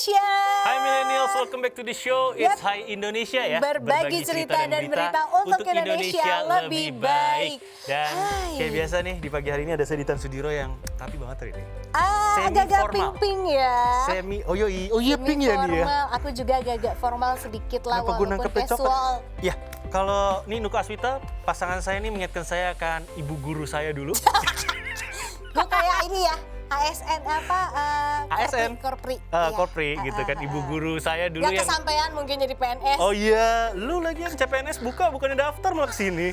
Indonesia. Hai millennials, welcome back to the show. It's Hai Indonesia ya. Berbagi cerita dan berita untuk Indonesia lebih baik. Dan kayak biasa nih di pagi hari ini ada saya Ditan Sudiro yang rapi banget hari ini. Agak-agak pink-pink ya. Iya pink ya nih ya. Aku juga agak-agak formal sedikit lah walaupun casual. Ya, kalau nih Nuka Aswita, pasangan saya ini mengingatkan saya akan ibu guru saya dulu. Gue kayak ini ya. ASN ASN Korpri gitu kan, ibu guru saya dulu yang kesampaian mungkin jadi PNS. Oh iya, lu lagi yang CPNS bukannya daftar malah kesini.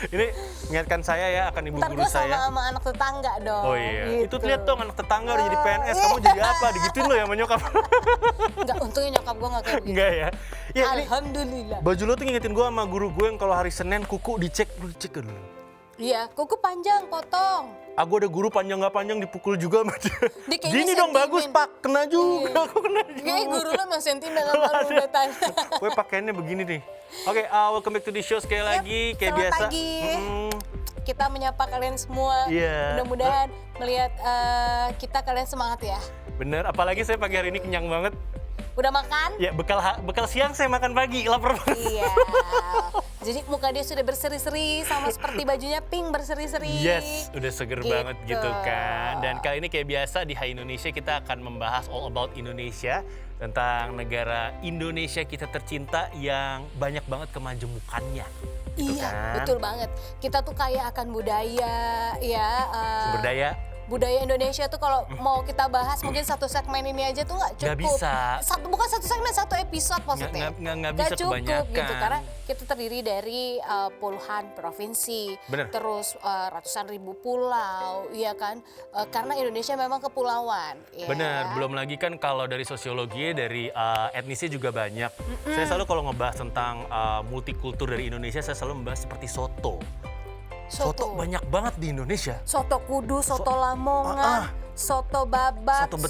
Ini mengingatkan saya ya akan ibu guru saya. Ntar gue sama anak tetangga dong. Oh iya, gitu. Itu lihat dong anak tetangga udah jadi PNS, kamu jadi apa? Digituin lo ya sama nyokap. Enggak, untungnya nyokap gue gak kayak begitu. Enggak ya? Ya Alhamdulillah. Baju lo tuh ngingetin gue sama guru gue yang kalau hari Senin kuku dicek dulu. Iya, kuku panjang, potong. Aku ada guru panjang nggak panjang dipukul juga sama dia. Gini dong bagus Pak, kena juga. Aku kena juga. Kayaknya guru lo emang sentimen sama lu udah tanya. Gue pakaiannya begini nih. Oke, welcome back to the show sekali lagi. Kayak biasa. Pagi. Kita menyapa kalian semua. Mudah-mudahan melihat kalian semangat ya. Bener, apalagi saya pagi hari ini kenyang banget. Udah makan? Ya, bekal siang saya makan pagi, lapar banget. Iya. Jadi muka dia sudah berseri-seri, sama seperti bajunya pink berseri-seri. Yes, udah seger banget gitu kan. Dan kali ini kayak biasa di Hai Indonesia kita akan membahas all about Indonesia. Tentang negara Indonesia kita tercinta yang banyak banget kemajemukannya. Gitu iya, kan? Betul banget. Kita tuh kaya akan budaya, ya. Sumber daya. Budaya Indonesia tuh kalau mau kita bahas mungkin satu segmen ini aja tuh nggak cukup. Nggak bisa. Bukan satu segmen, satu episode maksudnya. Nggak bisa cukup kebanyakan. Gitu karena kita terdiri dari puluhan provinsi. Bener. Terus ratusan ribu pulau, iya kan? Karena Indonesia memang kepulauan. Ya. Bener, belum lagi kan kalau dari sosiologi, dari etnisnya juga banyak. Saya selalu kalau ngebahas tentang multikultur dari Indonesia, saya selalu membahas seperti soto. Soto banyak banget di Indonesia. Soto Kudus, soto Lamongan, soto Babat, soto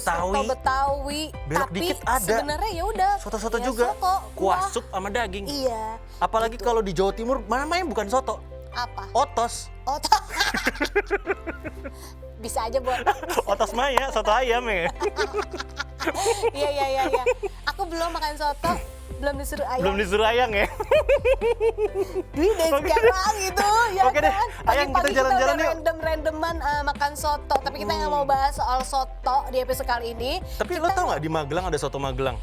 Betawi. Belok tapi dikit ada. Sebenarnya ya udah. Soto-soto ya juga. Soto, kuah sup sama daging. Iya. Apalagi kalau di Jawa Timur, mana yang bukan soto? Apa? Otos. Otos. Bisa aja buat. Otos Maya, soto ayam ya. Iya. Aku belum makan soto. Belum disuruh ayang ya? Dwi dari sekarang gitu ya. Oke deh, ayang kita jalan-jalan yuk. Random-randoman makan soto. Tapi kita nggak mau bahas soal soto di episode kali ini. Tapi lo tau nggak di Magelang ada soto Magelang?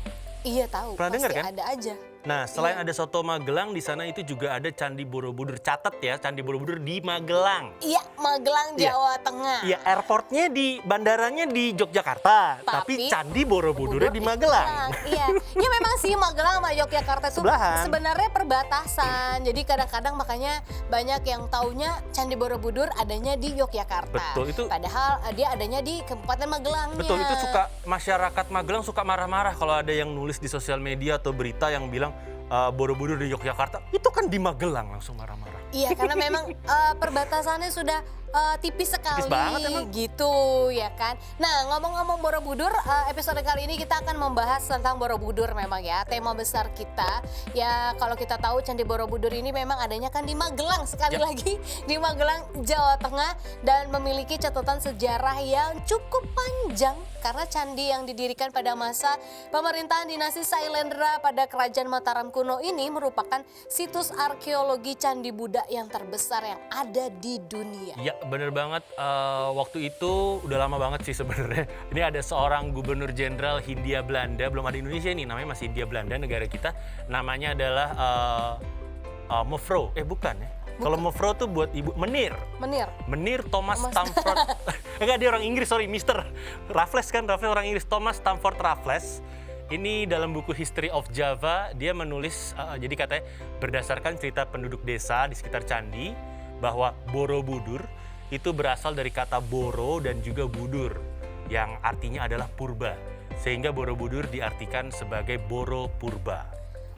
Iya tahu. Pernah dengar kan? Ada aja. Nah, selain ada soto Magelang, di sana itu juga ada Candi Borobudur. Catat ya, Candi Borobudur di Magelang. Iya, Magelang, Jawa Tengah. Iya, airportnya bandaranya di Yogyakarta, tapi Candi Borobudurnya di Magelang. Iya, ya memang sih Magelang sama Yogyakarta itu sebenarnya perbatasan. Jadi kadang-kadang makanya banyak yang taunya Candi Borobudur adanya di Yogyakarta. Betul, itu. Padahal dia adanya di Kabupaten Magelangnya. Betul, itu masyarakat Magelang suka marah-marah kalau ada yang nulis di sosial media atau berita yang bilang Borobudur di Yogyakarta, itu kan di Magelang, langsung marah-marah. Iya, karena memang perbatasannya sudah tipis sekali. Tipis banget emang. Gitu ya kan. Nah, ngomong-ngomong Borobudur, episode kali ini kita akan membahas tentang Borobudur memang ya. Tema besar kita, ya kalau kita tahu Candi Borobudur ini memang adanya kan di Magelang. Sekali lagi di Magelang, Jawa Tengah. Dan memiliki catatan sejarah yang cukup panjang. Karena candi yang didirikan pada masa pemerintahan dinasti Sailendra pada Kerajaan Mataram kuno ini merupakan situs arkeologi Candi Buddha yang terbesar yang ada di dunia. Ya, bener banget. Waktu itu udah lama banget sih sebenarnya. Ini ada seorang gubernur jenderal Hindia Belanda, belum ada Indonesia ini, namanya masih Hindia Belanda, negara kita. Namanya adalah Mevrouw, bukan ya. Kalau Mevrouw tuh buat ibu, Menir Thomas Stamford. Enggak, dia orang Inggris, sorry, Mr. Raffles kan, Raffles orang Inggris, Thomas Stamford Raffles. Ini dalam buku History of Java, dia menulis, jadi katanya berdasarkan cerita penduduk desa di sekitar candi, bahwa Borobudur itu berasal dari kata Boro dan juga Budur, yang artinya adalah purba. Sehingga Borobudur diartikan sebagai Boro Purba.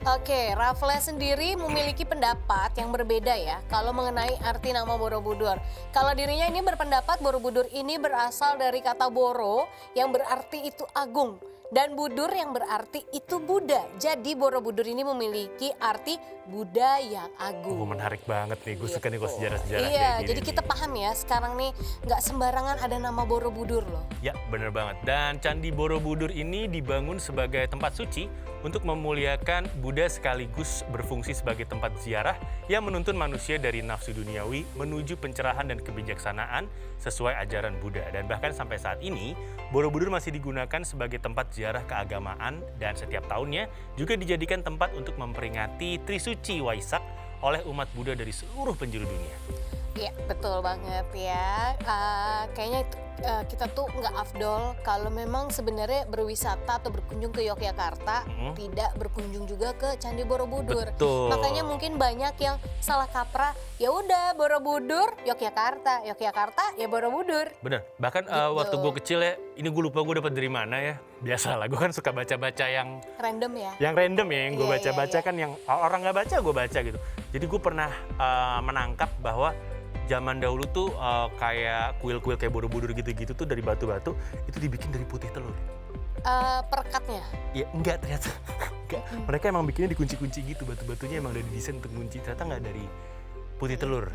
Oke, Raffles sendiri memiliki pendapat yang berbeda ya kalau mengenai arti nama Borobudur. Kalau dirinya ini berpendapat Borobudur ini berasal dari kata Boro yang berarti itu agung. Dan Budur yang berarti itu Buddha. Jadi Borobudur ini memiliki arti Buddha yang agung. Menarik banget nih, gue suka nih kalau sejarah-sejarah Iya, kayak gini jadi kita nih. paham ya sekarang nih nggak sembarangan ada nama Borobudur loh. Ya, bener banget. Dan Candi Borobudur ini dibangun sebagai tempat suci untuk memuliakan Buddha sekaligus berfungsi sebagai tempat ziarah yang menuntun manusia dari nafsu duniawi menuju pencerahan dan kebijaksanaan sesuai ajaran Buddha. Dan bahkan sampai saat ini, Borobudur masih digunakan sebagai tempat ziarah keagamaan dan setiap tahunnya juga dijadikan tempat untuk memperingati Trisuci Waisak oleh umat Buddha dari seluruh penjuru dunia. Iya, betul banget ya. Kayaknya kita tuh nggak afdol kalau memang sebenarnya berwisata atau berkunjung ke Yogyakarta tidak berkunjung juga ke Candi Borobudur. Betul. Makanya mungkin banyak yang salah kaprah. Ya udah Borobudur, Yogyakarta, Yogyakarta ya Borobudur. Bener. Bahkan Gitu. waktu gue kecil ya, ini gue lupa gue dapat dari mana ya. Biasalah, gue kan suka baca-baca yang Random ya. random ya, yang gue Iya, baca-baca iya. kan yang orang nggak baca gue baca gitu. Jadi gue pernah menangkap bahwa zaman dahulu tuh kayak kuil-kuil kayak Borobudur gitu-gitu tuh dari batu-batu itu dibikin dari putih telur. Perekatnya. Ya enggak ternyata. Enggak. Mereka emang bikinnya dikunci-kunci gitu, batu-batunya emang udah didesain untuk kunci. Ternyata nggak dari putih telur.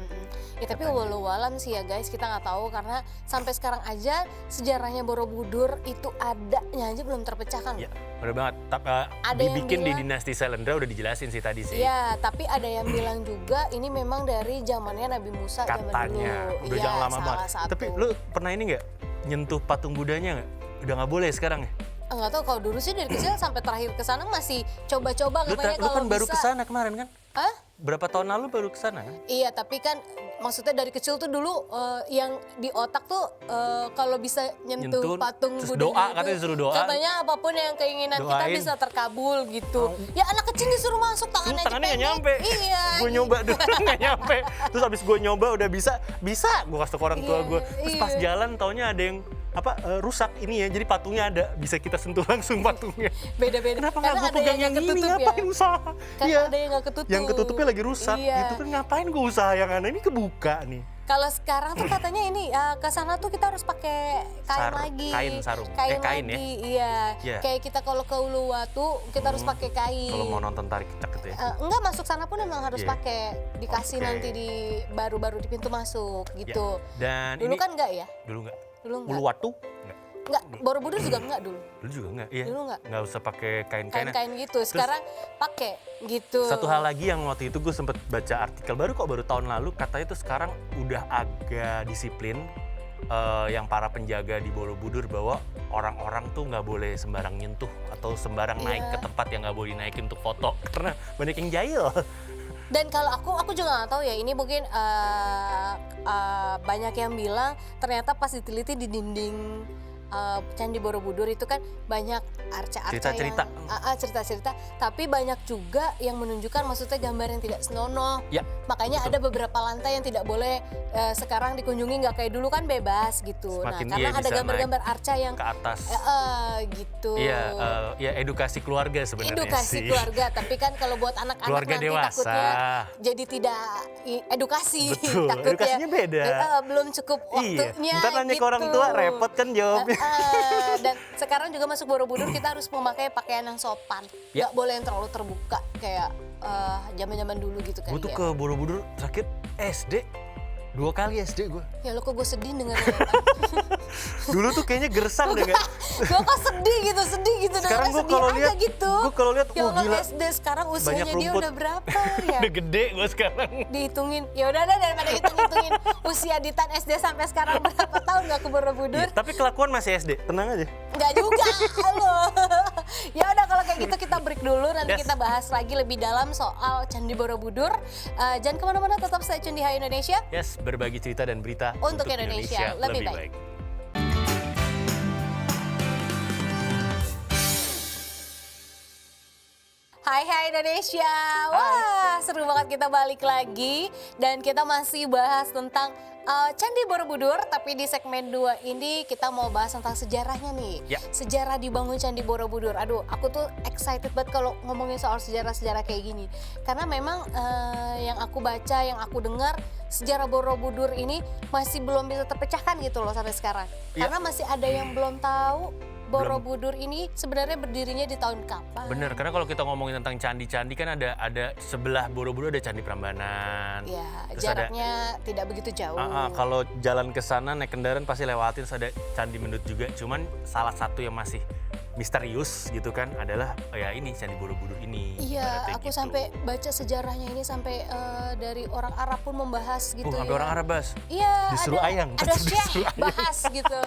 Ya tapi walau alam sih ya guys, kita nggak tahu karena sampai sekarang aja sejarahnya Borobudur itu adanya aja belum terpecahkan. Ya, bener banget. Ada yang Dibikin di bilang- dinasti Sailendra udah dijelasin sih tadi sih. Iya, tapi ada yang bilang juga ini memang dari zamannya Nabi Musa zaman dulu. Katanya udah Iya, jangan lama salah banget. satu. Tapi lu pernah ini nggak nyentuh patung Budanya nggak? Udah nggak boleh sekarang ya? Enggak tahu kalau dulu sih dari kecil sampai terakhir ke sana masih coba-coba Lu katanya lu kalau kan baru bisa. kesana kemarin kan? Hah? Berapa tahun lalu baru kesana kan? Iya, tapi kan maksudnya dari kecil tuh dulu yang di otak tuh kalau bisa nyentuh Nyentuh, patung terus Buddha doa, gitu, katanya disuruh doa. katanya apapun yang keinginan kita Doain. bisa terkabul gitu. Ya anak kecil disuruh masuk tangannya aja Tangannya nggak pendek. nyampe. Iya. Gue nyoba dulu nggak nyampe. Terus abis gue nyoba udah bisa. Gue kasih ke orang tua Iya, gue. Terus pas iya. jalan taunya ada yang rusak ini ya. Jadi patungnya ada, bisa kita sentuh langsung patungnya. Beda-beda. Kenapa nggak Karena gue ada pegang yang ketutup ini? ya. Ngapain usaha? Kan Iya. ada yang nggak ketutup. Yang ketutupnya lagi rusak Iya. gitu kan, ngapain gue usaha yang aneh ini kebuka nih. Kalau sekarang tuh katanya ini ke sana tuh kita harus pakai kain lagi. Kain sarung. Kain Kain ya? lagi, iya. Iya. Kayak kita kalau ke Uluwatu kita harus pakai kain. Kalau mau nonton tarik kecak gitu ya. Enggak, masuk sana pun emang harus Iya. pakai, dikasih Oke. nanti di baru-baru di pintu masuk Ya. gitu. Dan Dulu ini kan enggak ya? dulu nggak. Dulu enggak. Uluwatu nggak. Enggak, Borobudur juga enggak dulu. Dulu juga nggak. Iya. Dulu nggak. Nggak usah pakai kain-kain. Kain-kain gitu. Sekarang pakai gitu. Satu hal lagi yang waktu itu gue sempet baca artikel baru tahun lalu, katanya tuh sekarang udah agak disiplin yang para penjaga di Borobudur bahwa orang-orang tuh nggak boleh sembarang nyentuh atau sembarang naik Iya. ke tempat yang nggak boleh dinaikin untuk foto karena banyak yang jahil. Dan kalau aku juga nggak tahu ya, ini mungkin banyak yang bilang ternyata pas diteliti di dinding Candi Borobudur itu kan banyak arca-arca Cerita-cerita. yang cerita-cerita, tapi banyak juga yang menunjukkan maksudnya gambar yang tidak senonoh. Ya, Makanya betul. ada beberapa lantai yang tidak boleh sekarang dikunjungi, nggak kayak dulu kan bebas gitu. Semakin Nah, karena dia ada bisa gambar-gambar arca yang ke atas. gitu. Iya, ya edukasi keluarga sebenarnya Edukasi sih. keluarga, tapi kan kalau buat anak-anak Keluarga nanti dewasa. takutnya jadi tidak edukasi. Betul, Takutnya edukasinya beda. belum cukup Iya, waktunya. ntar nanya ke orang tua repot kan jawabnya. Dan sekarang juga masuk Borobudur kita harus memakai pakaian yang sopan. Ya. Nggak boleh yang terlalu terbuka kayak zaman-zaman dulu gitu kan. Gue tuh ya. ke Borobudur terakhir SD. 2 kali SD gue. Ya lo kok gue sedih dengarnya. Dulu tuh kayaknya gersang deh, Kak. Gue kok sedih gitu. Sekarang dengarnya gue sedih kalau aja lihat, gitu. gue kalau lihat, Ya wah Allah, gila. SD sekarang usianya Banyak dia rumput. udah berapa ya? Udah gede gue sekarang. Dihitungin, ya udah daripada hitungin usia Ditan SD sampai sekarang berapa tahun nggak ke Borobudur? Iya, tapi kelakuan masih SD, tenang aja. Nggak juga loh. Ya udah kalau kayak gitu kita break dulu, nanti Yes. kita bahas lagi lebih dalam soal Candi Borobudur. Jangan kemana-mana, tetap stay tune di Hai Indonesia. Yes, berbagi cerita dan berita Untuk Indonesia lebih baik. Hai Indonesia. Wah, seru banget kita balik lagi dan kita masih bahas tentang Candi Borobudur, tapi di segmen 2 ini kita mau bahas tentang sejarahnya nih. Ya. Sejarah dibangun Candi Borobudur. Aduh, aku tuh excited banget kalau ngomongin soal sejarah-sejarah kayak gini. Karena memang yang aku baca, yang aku dengar, sejarah Borobudur ini masih belum bisa terpecahkan gitu loh sampai sekarang. Ya. Karena masih ada yang belum tahu Borobudur ini sebenarnya berdirinya di tahun kapan? Bener, karena kalau kita ngomongin tentang candi-candi kan ada sebelah Borobudur ada Candi Prambanan. Ya, Terus jaraknya tidak begitu jauh. Kalau jalan ke sana naik kendaraan pasti lewatin, terus ada Candi Mendut juga. Cuman salah satu yang masih misterius gitu kan adalah ya ini Candi Borobudur ini. Iya, ibaratnya aku gitu. sampai baca sejarahnya ini sampai dari orang Arab pun membahas gitu Sampai ya. orang Arab bahas. Iya, Disuruh ayang. ada Disuruh syekh ayang. bahas gitu.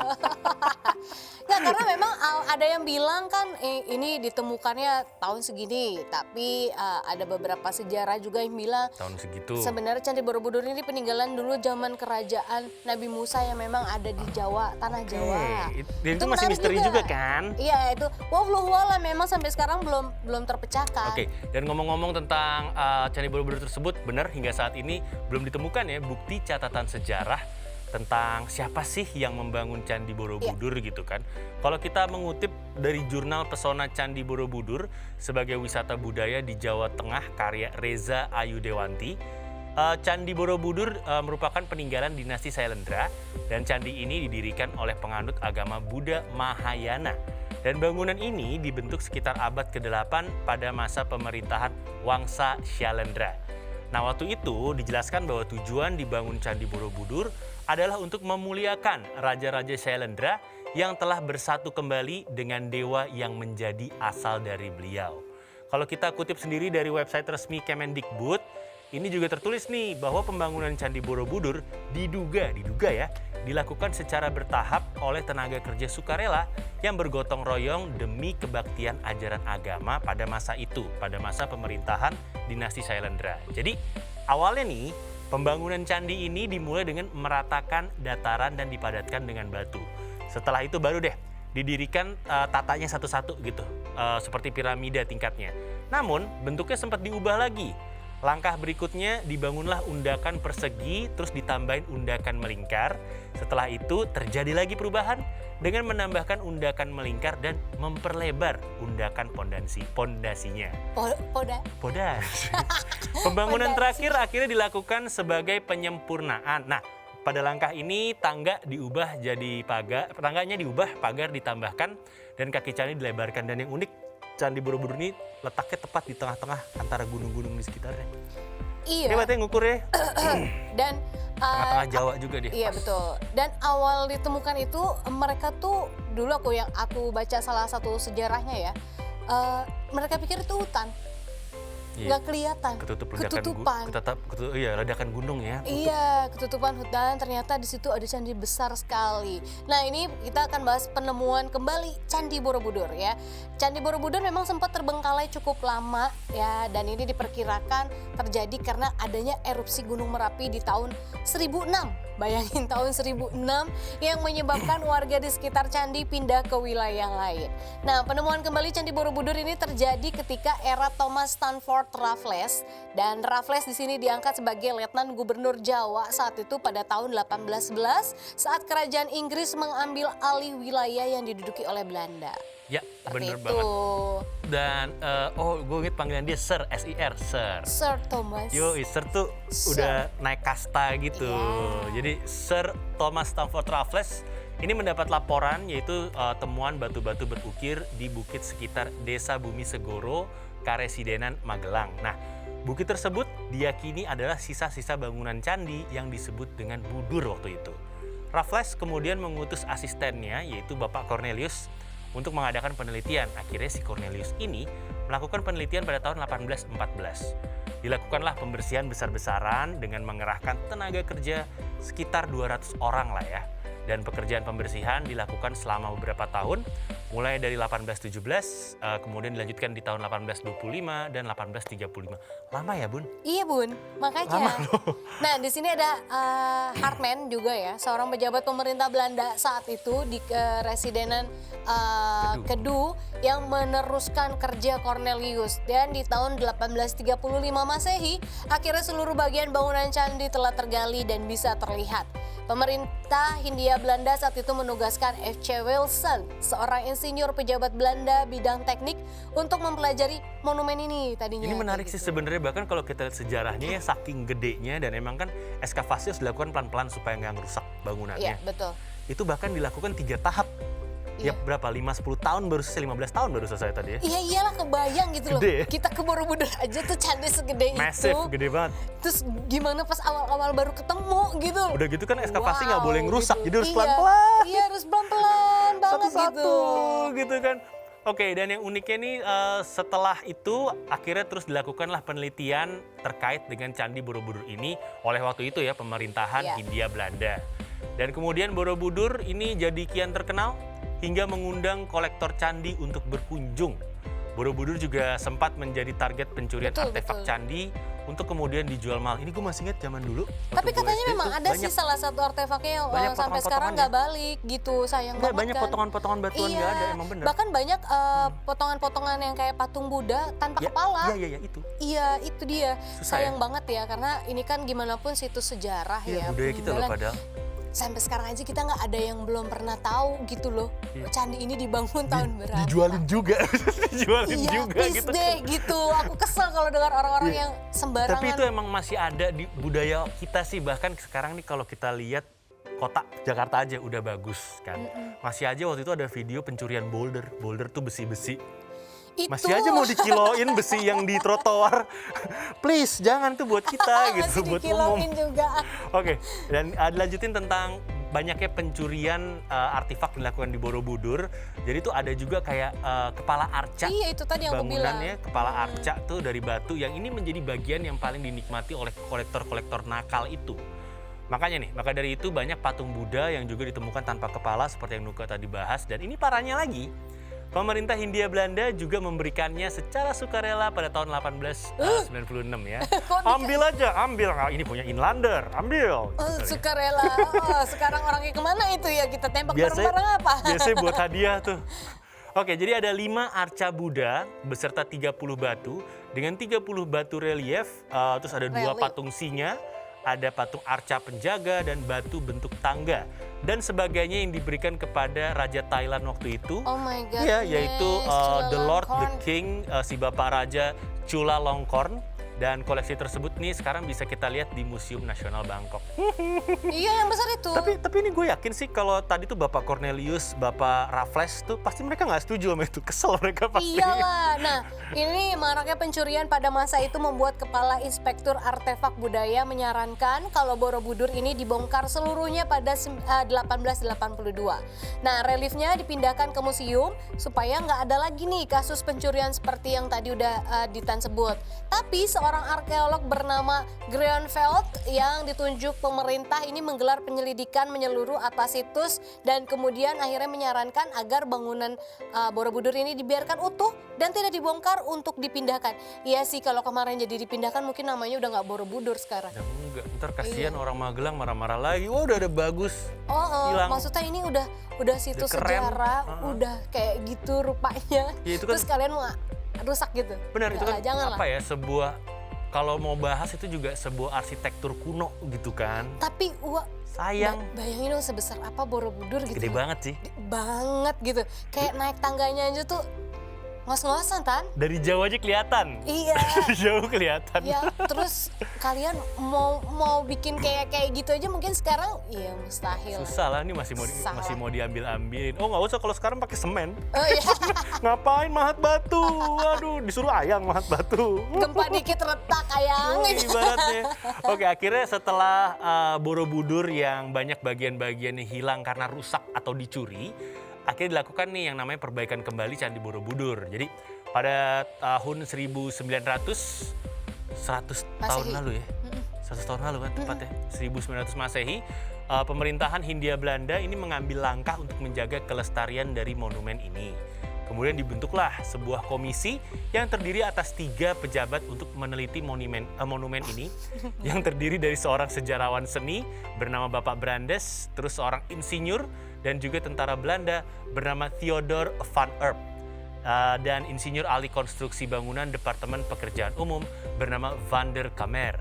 Nggak, karena memang ada yang bilang kan ini ditemukannya tahun segini, tapi ada beberapa sejarah juga yang bilang Tahun segitu. sebenarnya Candi Borobudur ini peninggalan dulu zaman kerajaan Nabi Musa yang memang ada di Jawa, tanah Jawa. Dan itu masih menarik misteri juga kan? Iya, itu wallahu a'lam memang sampai sekarang belum terpecahkan. Oke, dan ngomong-ngomong tentang Candi Borobudur tersebut, benar hingga saat ini belum ditemukan ya bukti catatan sejarah tentang siapa sih yang membangun Candi Borobudur gitu kan. Kalau kita mengutip dari jurnal Pesona Candi Borobudur sebagai wisata budaya di Jawa Tengah karya Reza Ayu Dewanti, Candi Borobudur merupakan peninggalan dinasti Sailendra dan candi ini didirikan oleh penganut agama Buddha Mahayana. Dan bangunan ini dibentuk sekitar abad ke-8 pada masa pemerintahan Wangsa Syailendra. Nah, waktu itu dijelaskan bahwa tujuan dibangun Candi Borobudur adalah untuk memuliakan Raja-Raja Syailendra yang telah bersatu kembali dengan dewa yang menjadi asal dari beliau. Kalau kita kutip sendiri dari website resmi Kemendikbud, ini juga tertulis nih bahwa pembangunan Candi Borobudur diduga ya, dilakukan secara bertahap oleh tenaga kerja sukarela yang bergotong royong demi kebaktian ajaran agama pada masa itu, pada masa pemerintahan dinasti Syailendra. Jadi awalnya nih, pembangunan candi ini dimulai dengan meratakan dataran dan dipadatkan dengan batu. Setelah itu baru deh didirikan tatanya satu-satu gitu, seperti piramida tingkatnya. Namun bentuknya sempat diubah lagi. Langkah berikutnya dibangunlah undakan persegi, terus ditambahin undakan melingkar. Setelah itu terjadi lagi perubahan dengan menambahkan undakan melingkar dan memperlebar undakan pondasinya. Pondasi. Pembangunan terakhir akhirnya dilakukan sebagai penyempurnaan. Nah, pada langkah ini tangga diubah jadi pagar, tangganya diubah, pagar ditambahkan dan kaki candi dilebarkan. Dan yang unik, Candi Borobudur ini letaknya tepat di tengah-tengah antara gunung-gunung di sekitarnya. Iya. Ini berarti ngukur ya. Dan tengah-tengah Jawa juga dia. Iya, betul. Dan awal ditemukan itu mereka tuh dulu aku baca salah satu sejarahnya ya. Mereka pikir itu hutan. Nggak kelihatan. Ledakan gunung ya. Iya, ketutupan hutan. Ternyata di situ ada candi besar sekali. Nah, ini kita akan bahas penemuan kembali Candi Borobudur ya. Candi Borobudur memang sempat terbengkalai cukup lama ya, dan ini diperkirakan terjadi karena adanya erupsi Gunung Merapi di tahun 1006. Bayangin tahun 1006 yang menyebabkan warga di sekitar candi pindah ke wilayah lain. Nah, penemuan kembali Candi Borobudur ini terjadi ketika era Thomas Stamford Raffles, dan Raffles di sini diangkat sebagai Letnan Gubernur Jawa saat itu pada tahun 1811 saat kerajaan Inggris mengambil alih wilayah yang diduduki oleh Belanda. Ya, bener itu. banget. Dan gue inget panggilan dia Sir, S-I-R, Sir. Sir Thomas. Sir tuh udah naik kasta gitu. Yeah. Jadi Sir Thomas Stamford Raffles ini mendapat laporan yaitu temuan batu-batu berukir di bukit sekitar Desa Bumi Segoro, Karesidenan, Magelang. Nah, bukit tersebut diyakini adalah sisa-sisa bangunan candi yang disebut dengan Budur waktu itu. Raffles kemudian mengutus asistennya yaitu Bapak Cornelius untuk mengadakan penelitian. Akhirnya si Cornelius ini melakukan penelitian pada tahun 1814. Dilakukanlah pembersihan besar-besaran dengan mengerahkan tenaga kerja sekitar 200 orang lah ya. Dan pekerjaan pembersihan dilakukan selama beberapa tahun, mulai dari 1817, kemudian dilanjutkan di tahun 1825 dan 1835. Lama ya, Bun? Iya, Bun. Makanya. Lama loh. Nah, di sini ada Hartman juga ya, seorang pejabat pemerintah Belanda saat itu di Residenan Kedu yang meneruskan kerja Cornelius. Dan di tahun 1835 Masehi, akhirnya seluruh bagian bangunan candi telah tergali dan bisa terlihat. Pemerintah Hindia Belanda saat itu menugaskan F.C. Wilson, seorang insinyur pejabat Belanda bidang teknik, untuk mempelajari monumen ini tadinya. Ini menarik sih sebenarnya, bahkan kalau kita lihat sejarahnya ya, saking gedenya dan emang kan ekskavasi harus dilakukan pelan-pelan supaya nggak ngerusak bangunannya. Iya, betul. Itu bahkan dilakukan 3 tahap. Ya berapa? 5-10 tahun baru selesai, 15 tahun baru selesai tadi ya? Iya iyalah, kebayang gitu loh. Gede ya? Kita ke Borobudur aja tuh candi segede Massive, itu. gede banget. Terus gimana pas awal-awal baru ketemu gitu. Udah gitu kan ekskavasi nggak boleh ngerusak, gitu. jadi harus Iya, pelan-pelan. Iya harus pelan-pelan banget Satu-satu gitu. gitu kan. Oke, dan yang uniknya nih setelah itu akhirnya terus dilakukanlah penelitian terkait dengan Candi Borobudur ini oleh waktu itu ya pemerintahan Iya. Hindia Belanda. Dan kemudian Borobudur ini jadi kian terkenal hingga mengundang kolektor candi untuk berkunjung. Borobudur juga sempat menjadi target pencurian Betul, artefak betul. candi untuk kemudian dijual mahal. Ini gue masih ingat zaman dulu. Tapi waktu gue katanya SD memang tuh ada banyak, sih salah satu artefaknya yang banyak sampai sekarang potongan-potongannya. nggak balik gitu, sayang Nggak, banget banyak kan. potongan-potongan batuan Iya, nggak ada, emang bener. bahkan banyak potongan-potongan yang kayak patung Buddha tanpa kepala. Iya, itu. Iya, itu dia. Susah Sayang ya? banget ya, karena ini kan gimana pun situs sejarah Iya, ya. budaya kita loh peninggalan. padahal. Sampai sekarang aja kita nggak ada yang belum pernah tahu gitu loh. Iya. Candi ini dibangun tahun berapa. Dijualin juga, dijualin Iya, juga please gitu. deh gitu. Aku kesel kalau dengar orang-orang Iya. yang sembarangan. Tapi itu emang masih ada di budaya kita sih. Bahkan sekarang nih kalau kita lihat kota Jakarta aja udah bagus kan. Masih aja waktu itu ada video pencurian boulder. Boulder tuh besi-besi. Itu. Masih aja mau dikiloin besi yang di trotoar. Please, jangan tuh buat kita gitu, Masih buat umum. dikiloin juga. Oke, dan dilanjutin tentang banyaknya pencurian artefak dilakukan di Borobudur. Jadi tuh ada juga kayak kepala arca. Iya, itu tadi yang aku bilang. Bangunannya kepala arca tuh dari batu yang ini menjadi bagian yang paling dinikmati oleh kolektor-kolektor nakal itu. Makanya nih, maka dari itu banyak patung Buddha yang juga ditemukan tanpa kepala seperti yang Nuka tadi bahas. Dan ini parahnya lagi, pemerintah Hindia Belanda juga memberikannya secara sukarela pada tahun 1896 ya. Ambil aja, ambil. Nah, ini punya Inlander, ambil. Oh, Gitu ya. sukarela. Oh, sekarang orangnya kemana itu ya? Kita tembak Biasanya- bareng-bareng apa? Biasanya buat hadiah tuh. Oke, jadi ada 5 arca Buddha beserta 30 batu dengan 30 batu relief, terus ada 2 Relief. patung singa, ada patung arca penjaga dan batu bentuk tangga dan sebagainya yang diberikan kepada Raja Thailand waktu itu. Oh my god. Iya, yaitu the Lord, the King, si Bapak Raja Chulalongkorn. Dan koleksi tersebut nih sekarang bisa kita lihat di Museum Nasional Bangkok. Iya, yang besar itu. Tapi ini gue yakin sih kalau tadi tuh Bapak Cornelius, Bapak Raffles tuh pasti mereka nggak setuju sama itu. Kesel mereka pasti. Iyalah. Nah, ini maraknya pencurian pada masa itu membuat Kepala Inspektur Artefak Budaya menyarankan kalau Borobudur ini dibongkar seluruhnya pada 1882. Nah, reliefnya dipindahkan ke museum supaya nggak ada lagi nih kasus pencurian seperti yang tadi udah Ditan sebut. Tapi seorang arkeolog bernama Grönfeldt yang ditunjuk pemerintah ini menggelar penyelidikan menyeluruh atas situs dan kemudian akhirnya menyarankan agar bangunan Borobudur ini dibiarkan utuh dan tidak dibongkar untuk dipindahkan. Iya sih, kalau kemarin jadi dipindahkan mungkin namanya udah nggak Borobudur sekarang. Ya enggak, ntar kasihan orang Magelang marah-marah lagi. Wah udah ada bagus. Hilang. Maksudnya ini udah situs Udah keren. sejarah, udah kayak gitu rupanya. Ya, itu kan- Terus kalian mau rusak gitu? Benar, itu kan Janganlah. apa ya, sebuah, kalau mau bahas itu juga sebuah arsitektur kuno gitu kan. Tapi Sayang, bayangin dong sebesar apa Borobudur gitu. gede banget sih. Gede banget gitu. Kayak naik tangganya aja tuh ngos-ngosan Tan. Dari jauh aja kelihatan. Iya. Dari jauh kelihatan. Ya, terus kalian mau bikin kayak gitu aja mungkin sekarang iya mustahil. Susah lah, ini masih Susah masih lah. mau diambil-ambilin. Oh nggak usah, kalau sekarang pakai semen. Oh iya. Ngapain mahat batu? Waduh, disuruh ayang mahat batu. Gempa dikit retak ayang. Ibaratnya. Oke, akhirnya setelah Borobudur yang banyak bagian-bagiannya hilang karena rusak atau dicuri, akhirnya dilakukan nih yang namanya perbaikan kembali Candi Borobudur. Jadi pada tahun 1900, 100 tahun Masehi. lalu ya. 100 tahun lalu kan tepatnya, 1900 Masehi, pemerintahan Hindia Belanda ini mengambil langkah untuk menjaga kelestarian dari monumen ini. Kemudian dibentuklah sebuah komisi yang terdiri atas 3 pejabat untuk meneliti monumen ini, yang terdiri dari seorang sejarawan seni bernama Bapak Brandes, terus seorang insinyur dan juga tentara Belanda bernama Theodor van Erp, dan insinyur ahli konstruksi bangunan Departemen Pekerjaan Umum bernama Van der Kamer.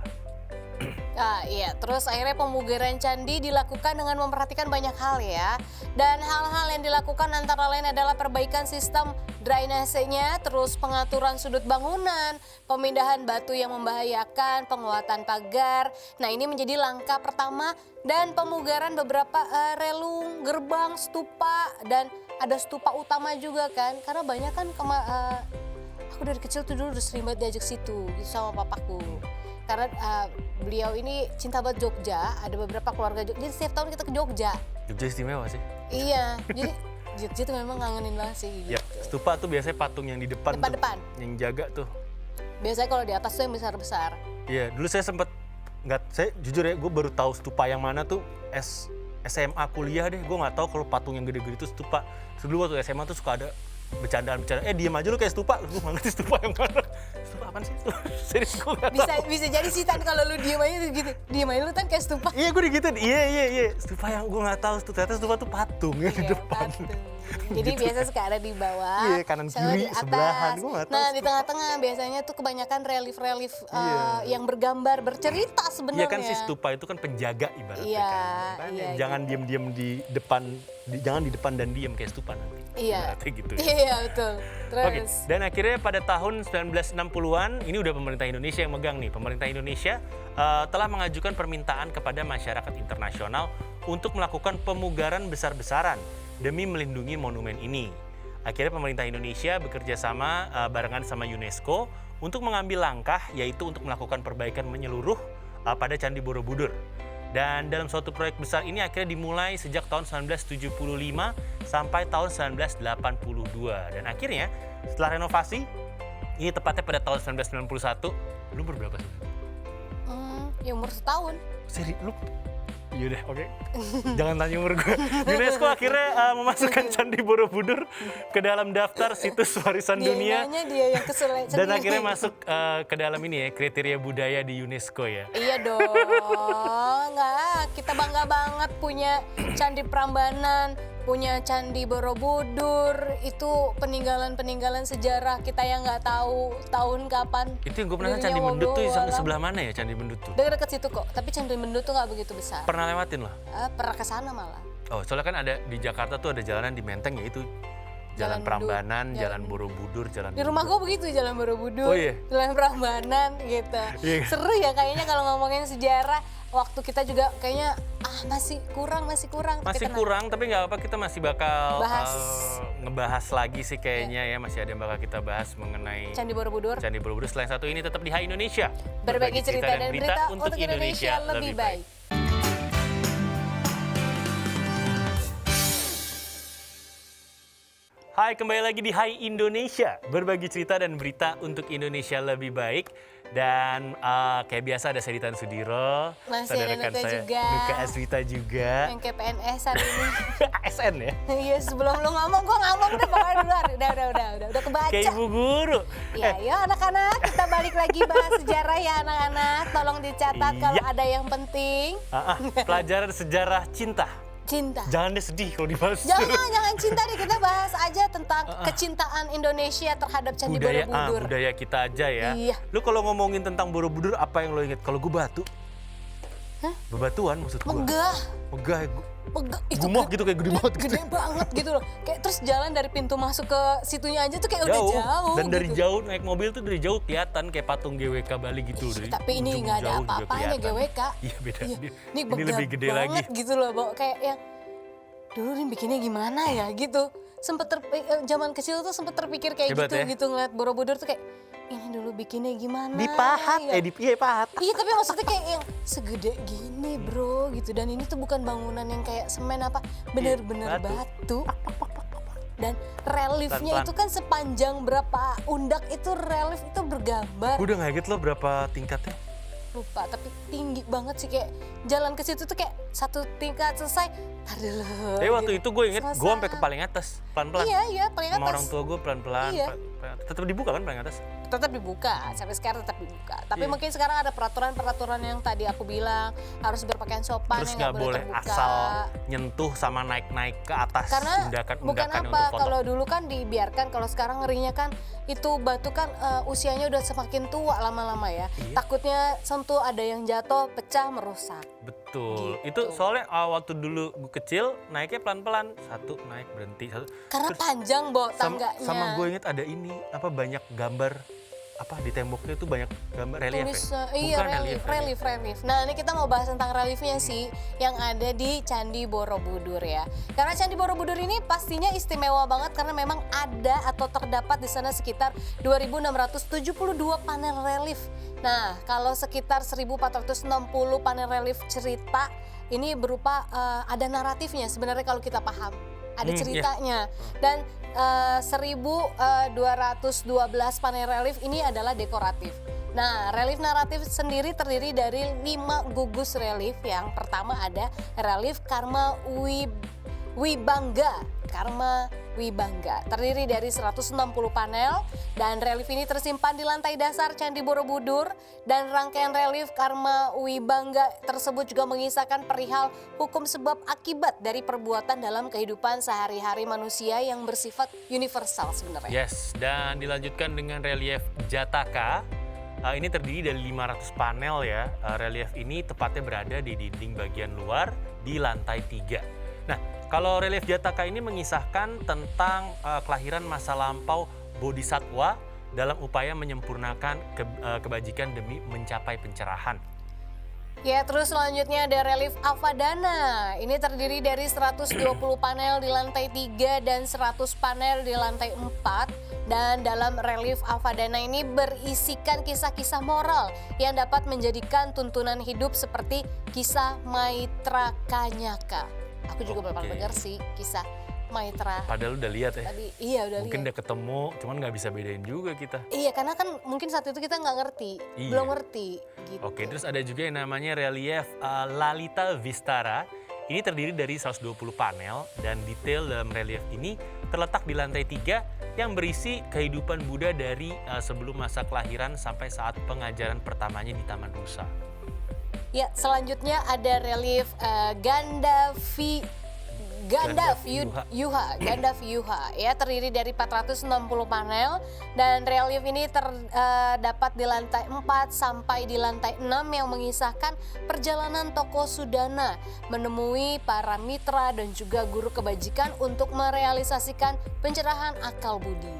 Iya, terus akhirnya pemugaran candi dilakukan dengan memperhatikan banyak hal ya. Dan hal-hal yang dilakukan antara lain adalah perbaikan sistem drainasenya, terus pengaturan sudut bangunan, pemindahan batu yang membahayakan, penguatan pagar. Nah, ini menjadi langkah pertama dan pemugaran beberapa relung, gerbang, stupa, dan ada stupa utama juga kan, karena banyak kan aku dari kecil tuh dulu udah sering banget diajak situ gitu sama papaku. Karena beliau ini cinta banget Jogja, ada beberapa keluarga Jogja, jadi setiap tahun kita ke Jogja. Jogja istimewa sih. Iya, jadi Jogja tuh memang ngangenin banget sih gitu. Ya, stupa tuh biasanya patung yang di depan tuh, yang jaga tuh. Biasanya kalau di atas tuh yang besar-besar. Iya, dulu saya sempet, saya jujur ya, gue baru tahu stupa yang mana tuh SMA kuliah deh. Gue nggak tahu kalau patung yang gede-gede itu stupa. Dulu waktu SMA tuh suka ada bercandaan-bercandaan, diem aja lu kayak stupa, lu nggak ngerti stupa yang mana. Stupa apaan sih? Serius gue nggak tahu. Bisa jadi sih Tan, kalau lu diem aja gitu, diem aja lu Tan kayak stupa. Iya gue digituin, iya. Stupa yang gue nggak tahu, ternyata stupa tuh patung yang di depan. Jadi gitu. Biasa suka ada di bawah, iya, kanan kiri, sebelahan, gue nggak tahu. Nah di tengah-tengah biasanya tuh kebanyakan relief-relief yang bergambar, bercerita sebenarnya. Iya kan si stupa itu kan penjaga ibaratnya kan. Iya, jangan diem-diem di depan, jangan di depan dan diem kayak stupa nanti. Iya. Gitu ya. Iya betul. Terus. Oke, dan akhirnya pada tahun 1960-an, ini udah pemerintah Indonesia yang megang nih. Pemerintah Indonesia telah mengajukan permintaan kepada masyarakat internasional untuk melakukan pemugaran besar-besaran demi melindungi monumen ini. Akhirnya pemerintah Indonesia bekerja sama barengan sama UNESCO untuk mengambil langkah, yaitu untuk melakukan perbaikan menyeluruh pada Candi Borobudur. Dan dalam suatu proyek besar ini akhirnya dimulai sejak tahun 1975 sampai tahun 1982. Dan akhirnya setelah renovasi, ini tepatnya pada tahun 1991, lu umur berapa sih? Ya umur setahun. Seri, lu? Yaudah, oke. Jangan tanya umur gue. UNESCO akhirnya memasukkan Candi Borobudur ke dalam daftar situs warisan dunia. Dia yang kesel. Dan akhirnya masuk ke dalam ini ya, kriteria budaya di UNESCO ya. Iya dong, nggak. Kita bangga banget punya Candi Prambanan, punya Candi Borobudur. Itu peninggalan-peninggalan sejarah kita yang nggak tahu tahun kapan. Itu yang gue pernah Candi Mendut tuh sebelah mana ya Candi Mendut tuh? Dekat situ kok, tapi Candi Mendut tuh nggak begitu besar. Pernah lewatin loh? Pernah ke sana malah. Oh, soalnya kan ada di Jakarta tuh ada jalanan di Menteng yaitu Jalan Prambanan, Jalan Borobudur, Jalan. Di rumah gue begitu Jalan Borobudur, oh, iya? Jalan Prambanan gitu. Iya. Seru ya kayaknya kalau ngomongin sejarah. Waktu kita juga kayaknya masih kurang. Masih kurang, tapi nggak apa, kita masih bakal ngebahas lagi sih kayaknya ya. Masih ada yang bakal kita bahas mengenai Candi Borobudur. Selain satu ini tetap di Hai Indonesia. Berbagi cerita dan berita untuk Indonesia lebih baik. Hai, kembali lagi di Hai Indonesia. Berbagi cerita dan berita untuk Indonesia lebih baik. Dan kayak biasa ada saya Ditan Sudiro, masih ada rekan saya juga, Nuka Aswita juga. Yang kayak PNS hari ini. ASN ya? Iya, sebelum lu ngomong, gue ngomong udah pokoknya duluan. Udah kebaca. Kayak ibu guru. Ya anak-anak, kita balik lagi bahas sejarah ya anak-anak. Tolong dicatat kalau ada yang penting. Pelajaran sejarah cinta. Jangan deh sedih kalau dibahas. Jangan cinta deh, kita bahas aja tentang kecintaan Indonesia terhadap Candi Borobudur. Budaya kita aja ya. Iya. Lu kalau ngomongin tentang Borobudur, apa yang lo inget? Kalau gue batu. Bebatuan maksud gue. Megah. Itu gumok gitu, kayak gede banget. Gede banget gitu loh. Kayak terus jalan dari pintu masuk ke situnya aja tuh kayak udah jauh. Dan dari gitu. jauh naik mobil tuh dari jauh kelihatan kayak patung GWK Bali gitu. Tapi ini nggak ada apa-apanya GWK. Iya beda. Ini lebih gede lagi. Gitu loh, kayak yang dulu nih bikinnya gimana ya gitu. Zaman kecil tuh sempet terpikir kayak hebat, gitu ya? gitu ngeliat Borobudur tuh kayak ini dulu bikinnya gimana dipahat ya? Pahat. Iya, tapi maksudnya kayak yang segede gini bro gitu, dan ini tuh bukan bangunan yang kayak semen apa, bener-bener batu. Dan reliefnya itu kan sepanjang berapa undak itu, relief itu bergambar. Udah nggak inget lo berapa tingkatnya? Lupa, tapi tinggi banget sih, kayak jalan ke situ tuh kayak satu tingkat selesai. Tapi waktu itu gue inget, gue sampai ke paling atas, pelan-pelan. Iya, paling atas. Sama orang tua gue pelan-pelan. Iya. Tetap dibuka kan paling atas? Tetap dibuka, sampai sekarang tetap dibuka. Tapi Iya. mungkin sekarang ada peraturan-peraturan yang tadi aku bilang, harus berpakaian sopan, Terus yang nggak boleh terbuka. asal nyentuh sama naik-naik ke atas. Karena bukan undakan apa, untuk foto. kalau dulu kan dibiarkan, kalau sekarang ngerinya kan itu batu kan usianya udah semakin tua lama-lama ya. Iya. Takutnya sentuh ada yang jatuh, pecah, merusak. Betul. Gitu. Itu soalnya waktu dulu gue kecil naiknya pelan-pelan, satu naik berhenti, satu. Karena Terus panjang, Bo, tangganya. sama gue inget ada ini, apa banyak gambar di temboknya itu banyak gambar relief Iya, relief. Nah, ini kita mau bahas tentang reliefnya sih yang ada di Candi Borobudur ya. Karena Candi Borobudur ini pastinya istimewa banget karena memang ada atau terdapat di sana sekitar 2.672 panel relief. Nah, kalau sekitar 1.460 panel relief cerita ini berupa ada naratifnya sebenarnya kalau kita paham. Ada ceritanya. Dan 1.212 panel relief ini adalah dekoratif. Nah, relief naratif sendiri terdiri dari 5 gugus relief. Yang pertama ada relief Karma Wibangga. Terdiri dari 160 panel dan relief ini tersimpan di lantai dasar Candi Borobudur, dan rangkaian relief Karma Wibangga tersebut juga mengisahkan perihal hukum sebab akibat dari perbuatan dalam kehidupan sehari-hari manusia yang bersifat universal sebenarnya. Yes, dan dilanjutkan dengan relief Jataka. Ini terdiri dari 500 panel ya. Relief ini tepatnya berada di dinding bagian luar di lantai 3. Nah, kalau relief Jataka ini mengisahkan tentang kelahiran masa lampau Bodhisattva dalam upaya menyempurnakan kebajikan demi mencapai pencerahan. Ya, terus selanjutnya ada relief Avadana. Ini terdiri dari 120 panel di lantai 3 dan 100 panel di lantai 4. Dan dalam relief Avadana ini berisikan kisah-kisah moral yang dapat menjadikan tuntunan hidup seperti kisah Maitra Kanyaka. Aku juga belum pernah dengar sih kisah Maitra. Padahal udah lihat ya. Tadi, iya udah mungkin lihat. Udah ketemu, cuman nggak bisa bedain juga kita. Iya, karena kan mungkin saat itu kita nggak ngerti, belum ngerti. Gitu. Oke, terus ada juga yang namanya relief Lalita Vistara. Ini terdiri dari 120 panel dan detail dalam relief ini terletak di lantai 3 yang berisi kehidupan Buddha dari sebelum masa kelahiran sampai saat pengajaran pertamanya di Taman Rusa. Ya, selanjutnya ada relief Gandaf Yuha ya, terdiri dari 460 panel dan relief ini terdapat di lantai 4 sampai di lantai 6 yang mengisahkan perjalanan tokoh Sudana menemui para mitra dan juga guru kebajikan untuk merealisasikan pencerahan akal budi.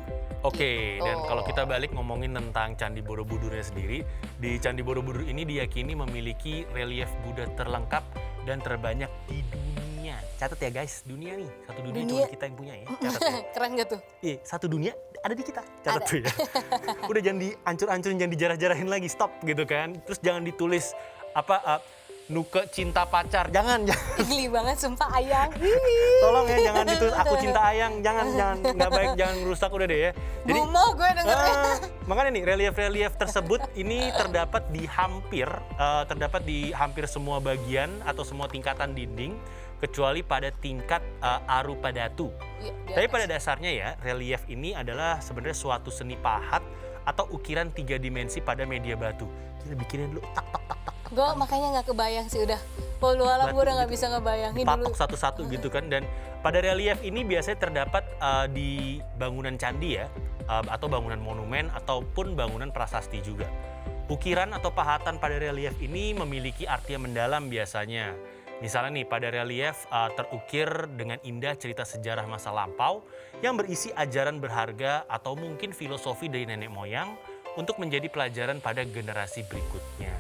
Oke, dan kalau kita balik ngomongin tentang Candi Borobudurnya sendiri, di Candi Borobudur ini diyakini memiliki relief Buddha terlengkap dan terbanyak di dunia. Catat ya guys, dunia nih, satu dunia cuma kita yang punya ya. Catat ya. Keren gak tuh? Iya, satu dunia ada di kita. Catat tuh ya. Udah jangan dihancur-hancurin, jangan dijarah-jarahin lagi, stop gitu kan. Terus jangan ditulis Nuke cinta pacar, jangan. Geli banget sumpah Ayang. Tolong ya jangan ditulis aku cinta Ayang, jangan nggak baik, jangan merusak udah deh ya. Jadi mau gue dengernya. Makanya nih relief tersebut ini terdapat di hampir semua bagian atau semua tingkatan dinding kecuali pada tingkat arupa datu. Tapi pada dasarnya ya relief ini adalah sebenarnya suatu seni pahat atau ukiran 3 dimensi pada media batu. Kita bikinin dulu tak. Gue makanya nggak kebayang sih udah. Walau gue udah nggak bisa ngebayangin dulu. Patok satu-satu gitu kan. Dan pada relief ini biasanya terdapat di bangunan candi ya, atau bangunan monumen ataupun bangunan prasasti juga. Ukiran atau pahatan pada relief ini memiliki arti yang mendalam biasanya. Misalnya nih pada relief terukir dengan indah cerita sejarah masa lampau yang berisi ajaran berharga atau mungkin filosofi dari nenek moyang untuk menjadi pelajaran pada generasi berikutnya.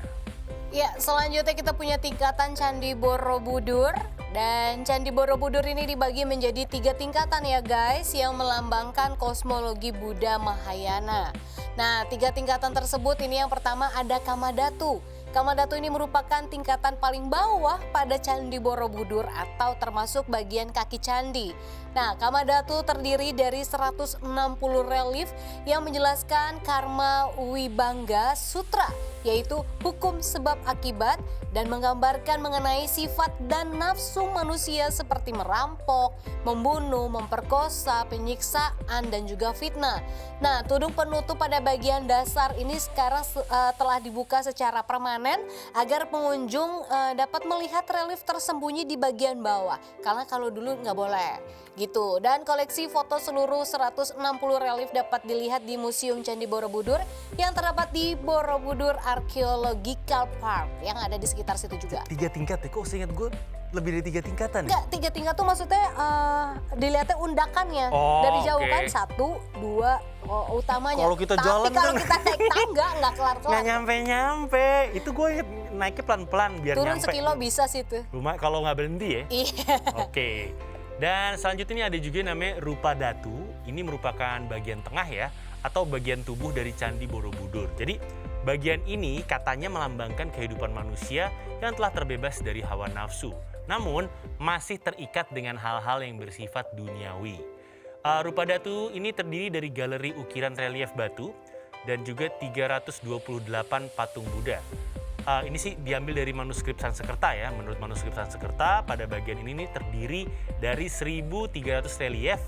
Ya, selanjutnya kita punya tingkatan Candi Borobudur. Dan Candi Borobudur ini dibagi menjadi 3 tingkatan ya guys, yang melambangkan kosmologi Buddha Mahayana. Nah, 3 tingkatan tersebut ini yang pertama ada Kamadhatu. Kamadhatu ini merupakan tingkatan paling bawah pada Candi Borobudur atau termasuk bagian kaki candi. Nah, Kamadhatu terdiri dari 160 relief yang menjelaskan Karma Wibangga Sutra, yaitu hukum sebab akibat, dan menggambarkan mengenai sifat dan nafsu manusia seperti merampok, membunuh, memperkosa, penyiksaan, dan juga fitnah. Nah, tudung penutup pada bagian dasar ini sekarang telah dibuka secara permanen agar pengunjung dapat melihat relief tersembunyi di bagian bawah. Karena kalau dulu nggak boleh gitu. Dan koleksi foto seluruh 160 relief dapat dilihat di Museum Candi Borobudur yang terdapat di Borobudur Archaeological Park yang ada di sekitar situ juga. 3 tingkat ya, kok seingat gue lebih dari 3 tingkatan ya? Enggak, 3 tingkat tuh maksudnya dilihatnya undakannya. Oh, dari jauh oke. kan 1, 2 utamanya. Kalau kita Tapi jalan kalau kan- kita naik tangga nggak kelar-kelar. Nggak nyampe-nyampe. Itu gue naiknya pelan-pelan biar Turun nyampe. sekilo bisa sih tuh. Rumah kalau nggak berhenti ya. Iya. Oke. Dan selanjutnya ini ada juga yang namanya Rupa Datu. Ini merupakan bagian tengah ya, atau bagian tubuh dari Candi Borobudur. Jadi bagian ini katanya melambangkan kehidupan manusia yang telah terbebas dari hawa nafsu. Namun masih terikat dengan hal-hal yang bersifat duniawi. Rupa Datu ini terdiri dari galeri ukiran relief batu dan juga 328 patung Buddha. Ini sih diambil dari manuskrip Sanskerta ya. Menurut manuskrip Sanskerta, pada bagian ini nih terdiri dari 1.300 relief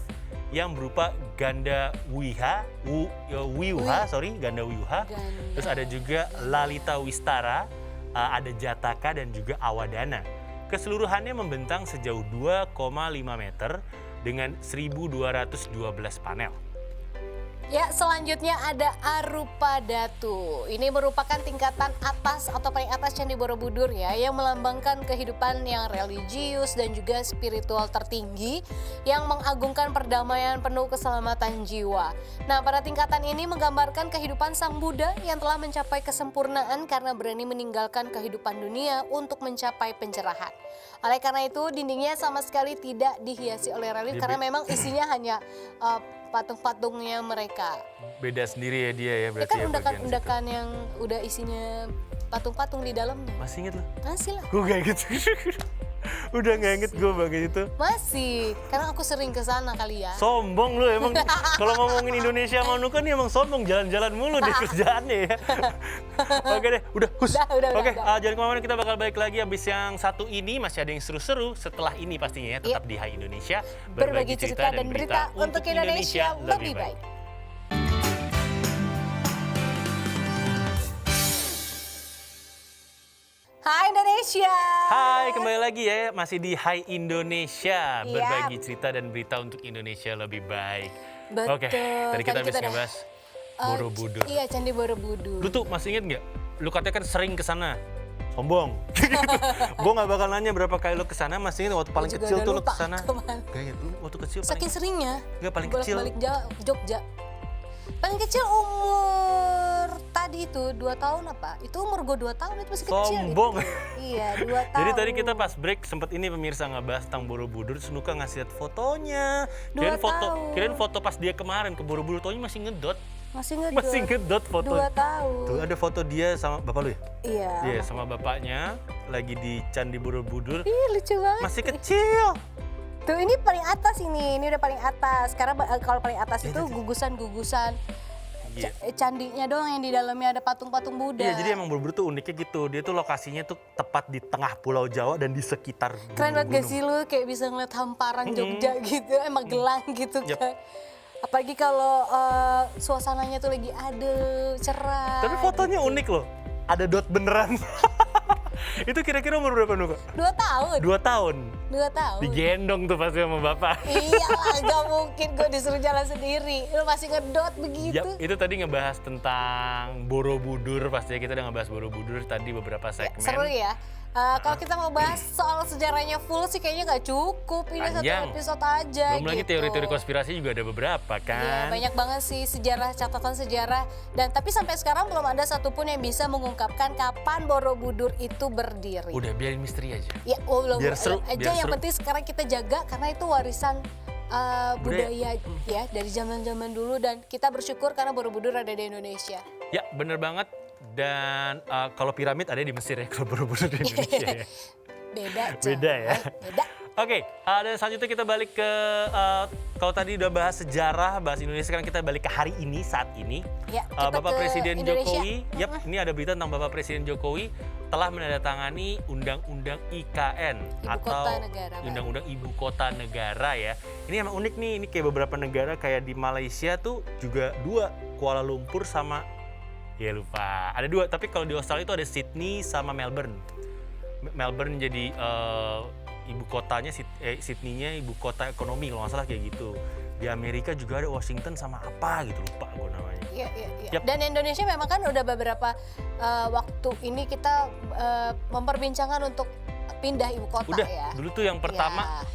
yang berupa ganda wiha, ganda wiha. Terus ada juga Lalita Wistara, ada Jataka dan juga Awadana. Keseluruhannya membentang sejauh 2,5 meter dengan 1.212 panel. Ya, selanjutnya ada Arupa Datu. Ini merupakan tingkatan atas atau paling atas Candi Borobudur ya, yang melambangkan kehidupan yang religius dan juga spiritual tertinggi yang mengagungkan perdamaian penuh keselamatan jiwa. Nah, pada tingkatan ini menggambarkan kehidupan Sang Buddha yang telah mencapai kesempurnaan karena berani meninggalkan kehidupan dunia untuk mencapai pencerahan. Oleh karena itu, dindingnya sama sekali tidak dihiasi oleh relief karena memang isinya hanya patung-patungnya mereka. Beda sendiri ya dia ya Ya berarti kan ya. undakan-undakan yang udah isinya patung-patung di dalamnya. Masih inget lo? Masih lah. Gue gak inget. Udah gak inget gue bagian itu. Masih, karena aku sering ke sana kali ya. Sombong lu emang. Kalau ngomongin Indonesia mau nukan nih emang sombong. Jalan-jalan mulu deh kerjaannya ya. Oke deh, udah hus. Udah, Oke, udah. jangan kemana-mana, kita bakal balik lagi. Abis yang satu ini masih ada yang seru-seru. Setelah ini pastinya ya, tetap di Hai Indonesia. Berbagi cerita dan berita untuk Indonesia lebih baik. Hai Indonesia. Hai, kembali lagi ya, masih di Hai Indonesia. Iya. Berbagi cerita dan berita untuk Indonesia lebih baik. Betul. Oke, tadi kita habis udah, ngebahas Borobudur. Iya, Candi Borobudur. Lu tuh masih inget nggak? Lu katanya kan sering ke sana. Sombong. Gue nggak bakal nanya berapa kali lu ke sana. Masih inget waktu paling Gua juga kecil udah tuh lu lupa ke sana? kemana. Gak inget lu waktu kecil Saking seringnya. Nggak, paling kecil. Balik Jogja. Paling kecil umur tadi itu 2 tahun apa? Itu umur gue 2 tahun, itu masih kecil. Sombong. Iya, 2 tahun. Jadi tadi kita pas break sempat ini pemirsa ngebahas tentang Borobudur, terus Nuka ngasih lihat fotonya. 2 Kirain foto pas dia kemarin ke Borobudur, fotonya masih ngedot. Masih ngedot. Masih ngedot foto. 2 tahun. Tuh ada foto dia sama bapak lu ya? Iya. Iya, sama bapaknya lagi di Candi Borobudur. Ih, lucu banget. Masih kecil. Tuh ini paling atas ini udah paling atas. Karena kalau paling atas itu Iya. gugusan-gugusan Iya. candinya doang yang di dalamnya ada patung-patung Buddha. Iya, jadi emang Borobudur tuh uniknya gitu. Dia tuh lokasinya tuh tepat di tengah Pulau Jawa dan di sekitar Keren banget gak gunung-gunung. sih lu kayak bisa ngeliat hamparan Jogja gitu, emang gelang gitu Yap. kan. Apalagi kalau suasananya tuh lagi adem, cerah. Tapi fotonya gitu. unik loh. Ada dot beneran. Itu kira-kira umur berapa Nuka? 2 tahun. 2 tahun. 2 tahun. Digendong tuh pasti sama bapak. Iyalah, gak mungkin gue disuruh jalan sendiri. Lu masih ngedot begitu. Yap, itu tadi ngebahas tentang Borobudur, pastinya kita udah ngebahas Borobudur tadi beberapa segmen. Seru ya. Kalau kita mau bahas soal sejarahnya full sih kayaknya nggak cukup. Ini Panjang. 1 episode aja. Belum lagi gitu. teori-teori konspirasi juga ada beberapa Iya, kan. banyak banget sih sejarah, catatan sejarah. Dan tapi sampai sekarang belum ada satupun yang bisa mengungkapkan kapan Borobudur itu berdiri. Udah biarin misteri aja. Ya, belum Biar seru, aja. biar Yang seru. penting sekarang kita jaga karena itu warisan budaya ya dari zaman-zaman dulu, dan kita bersyukur karena Borobudur ada di Indonesia. Ya, bener banget. Dan kalau piramid ada di Mesir ya, kalau Borobudur di Indonesia ya. Beda, Beda ya. Beda. Oke, dan selanjutnya kita balik ke, kalau tadi udah bahas sejarah, bahas Indonesia, sekarang kita balik ke hari ini, saat ini. Ya, kita Bapak ke Presiden Indonesia. Jokowi, ini ada berita tentang Bapak Presiden Jokowi telah menandatangani Undang-Undang IKN Ibu atau Kota Negara Baru. Undang-Undang Ibu Kota Negara ya. Ini emang unik nih, ini kayak beberapa negara kayak di Malaysia tuh juga 2, Kuala Lumpur sama, ya lupa, ada 2, tapi kalau di Australia itu ada Sydney sama Melbourne. Melbourne jadi ibu kotanya, Sydney-nya ibu kota ekonomi kalau nggak salah kayak gitu. Di Amerika juga ada Washington sama apa gitu, lupa gue namanya. Iya, iya, iya. Yap. Dan Indonesia memang kan udah beberapa waktu ini kita memperbincangkan untuk pindah ibu kota Udah, ya. dulu tuh yang pertama, Ya.